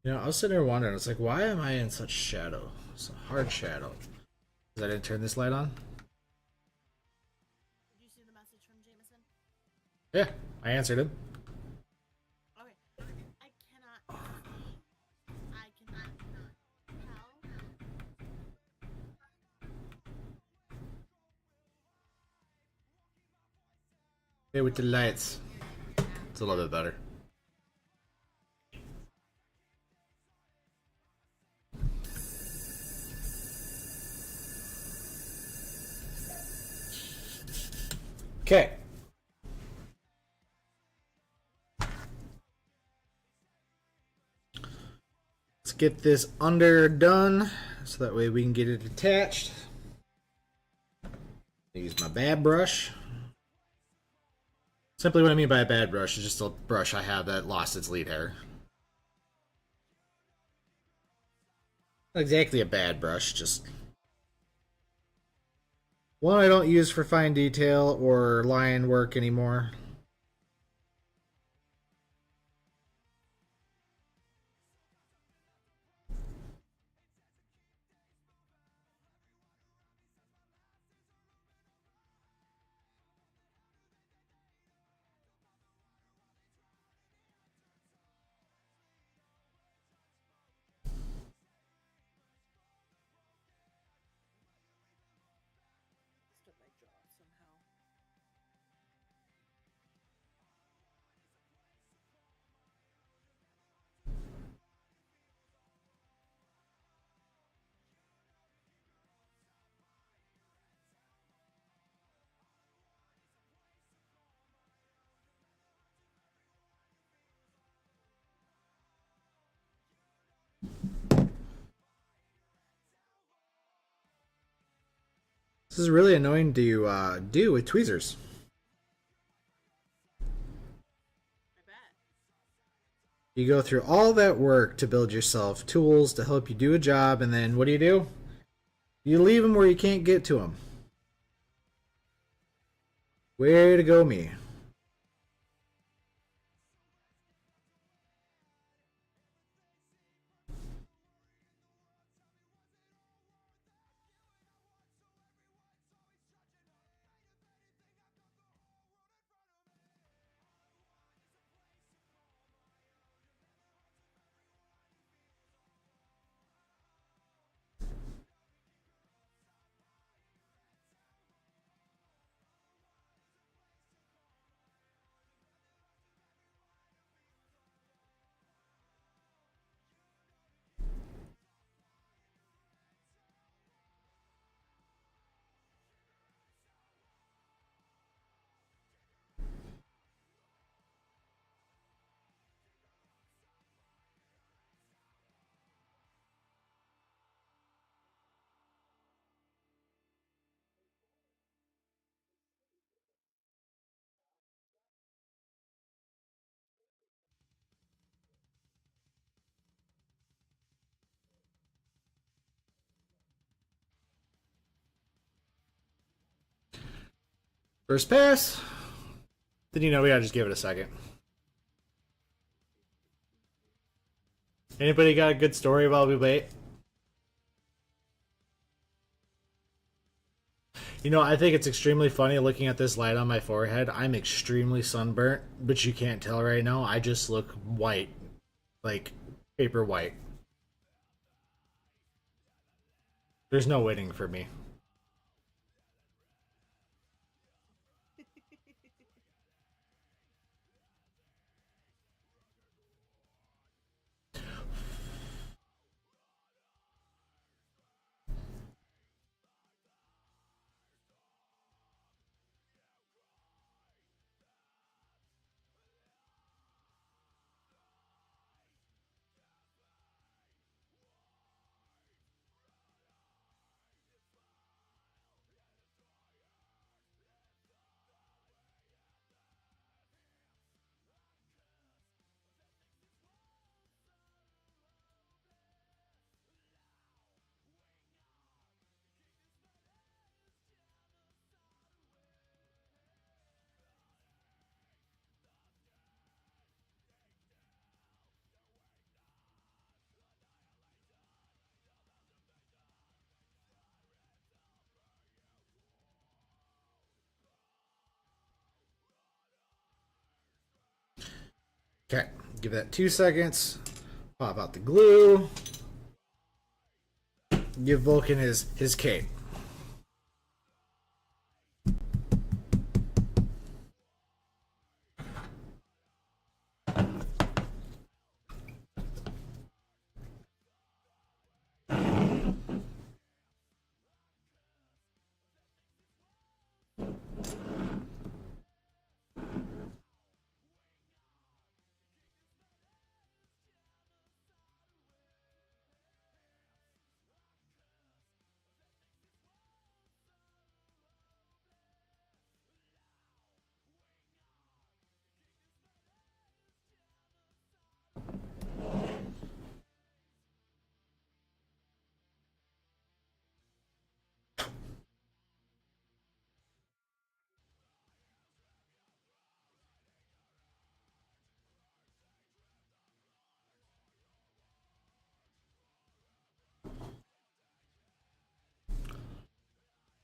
You know, I was sitting there wondering, it's like, why am I in such shadow? It's a hard shadow. Because I didn't turn this light on? Did you see the message from Jameson? Yeah, I answered him. Okay. I cannot tell. Hey, with the lights. It's a little bit better. Okay. Let's get this under done so that way we can get it attached. Use my bad brush. Simply what I mean by a bad brush is just a brush I have that lost its lead hair. Not exactly a bad brush, just one I don't use for fine detail or line work anymore. Stuck my jaw somehow. This is really annoying to do with tweezers. I bet. You go through all that work to build yourself tools to help you do a job, and then what do? You leave them where you can't get to them. Way to go, me. First pass. Then we gotta just give it a second. Anybody got a good story while we wait? I think it's extremely funny looking at this light on my forehead. I'm extremely sunburnt, but you can't tell right now. I just look white. Like paper white. There's no waiting for me. Okay, give that 2 seconds. Pop out the glue. Give Vulkan his cape.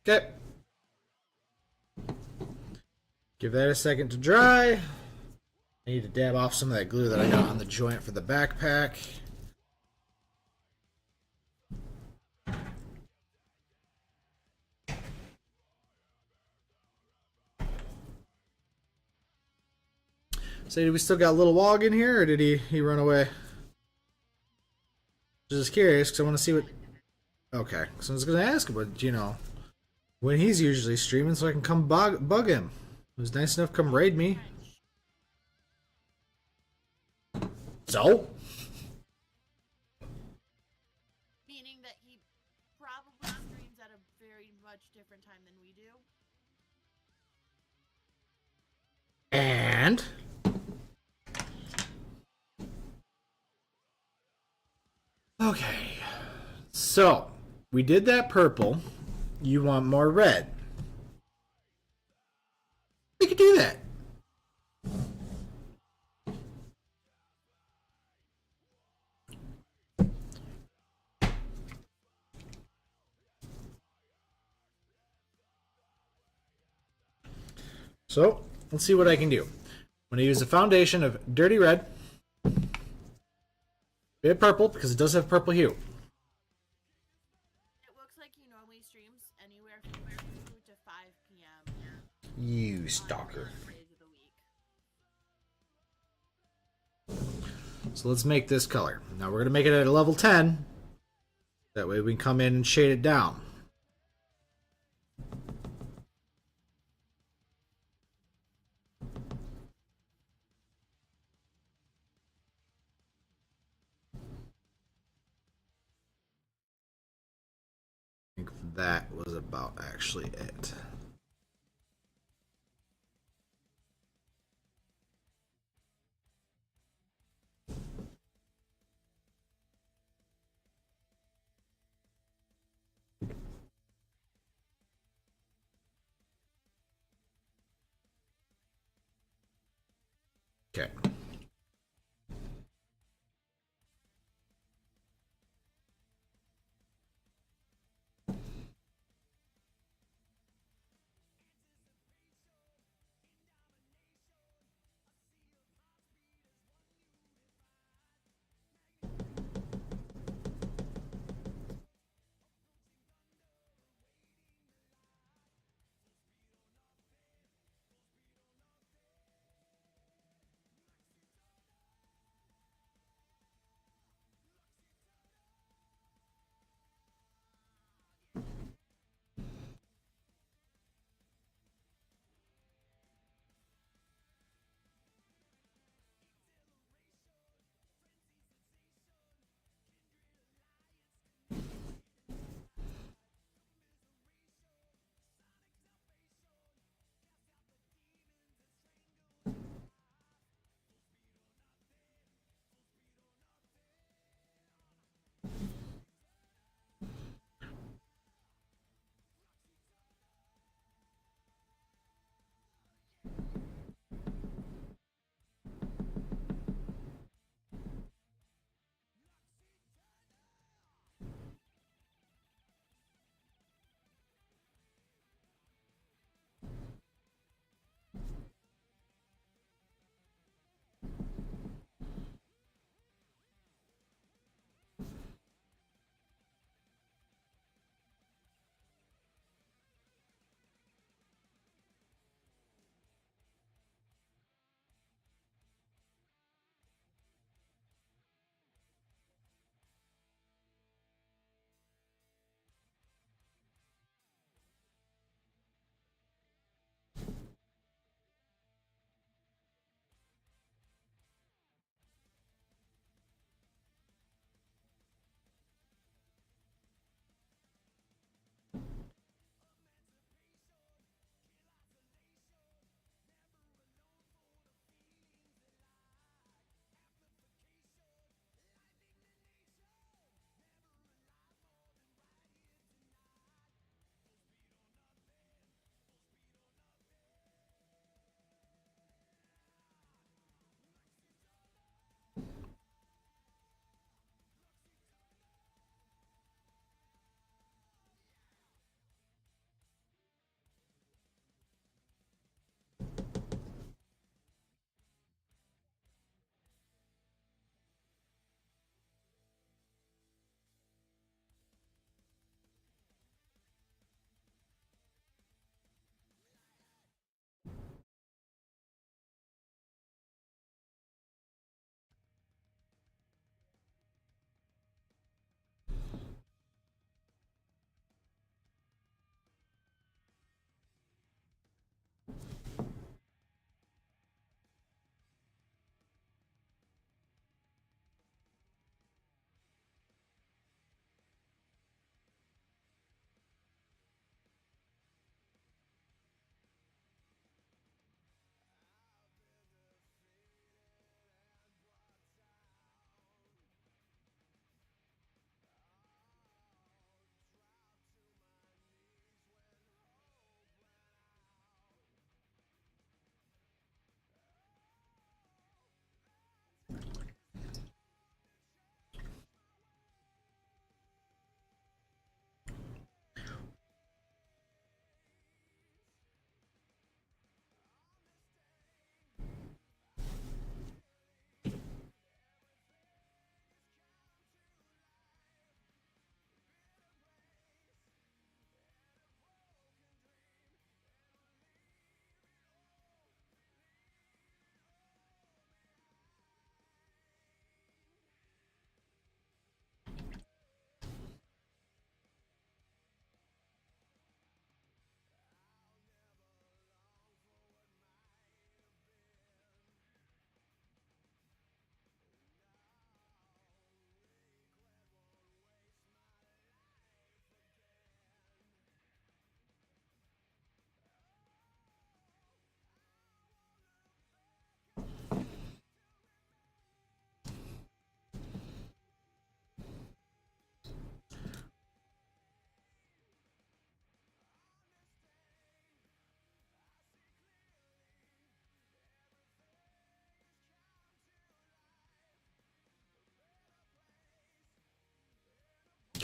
Okay. Give that a second to dry. I need to dab off some of that glue that I got on the joint for the backpack. So did we still got a little Wog in here, or did he run away? Just curious, because I want to see what... Okay, so I was going to ask him, but, when he's usually streaming, so I can come bug him. He was nice enough to come raid me. So? Meaning that he probably streams at a very much different different time than we do. And okay, so we did that purple. You want more red? We could do that. So let's see what I can do. I'm going to use a foundation of dirty red, bit purple because it does have purple hue. It looks like he normally streams anywhere from 2 to 5 p.m. You stalker. Days of the week. So let's make this color. Now we're going to make it at a level 10. That way we can come in and shade it down. I think that was about actually it. Okay.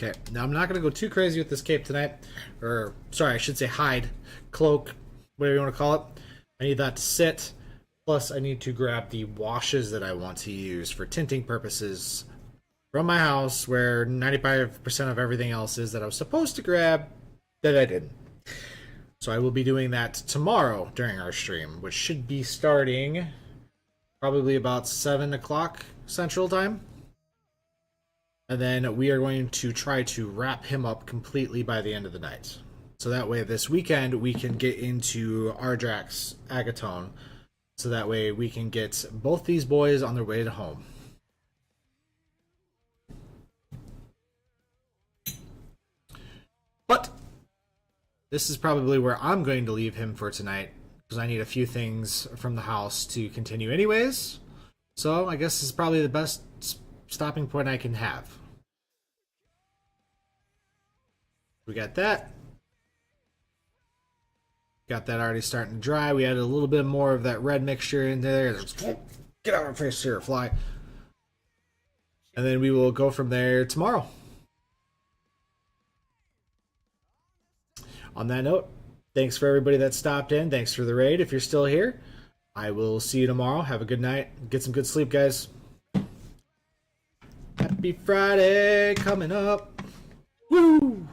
Okay, now I'm not going to go too crazy with this cape tonight. Or, sorry, I should say hide, cloak, whatever you want to call it. I need that to sit. Plus, I need to grab the washes that I want to use for tinting purposes from my house, where 95% of everything else is that I was supposed to grab that I didn't. So I will be doing that tomorrow during our stream, which should be starting probably about 7 o'clock Central Time. And then we are going to try to wrap him up completely by the end of the night. So that way this weekend we can get into Ardrax Agatone. So that way we can get both these boys on their way to home. But this is probably where I'm going to leave him for tonight, because I need a few things from the house to continue anyways. So I guess this is probably the best stopping point I can have. We got that. Got that already starting to dry. We added a little bit more of that red mixture in there. Get out of my face here, fly. And then we will go from there tomorrow. On that note, thanks for everybody that stopped in. Thanks for the raid. If you're still here, I will see you tomorrow. Have a good night. Get some good sleep, guys. Happy Friday coming up. Woo!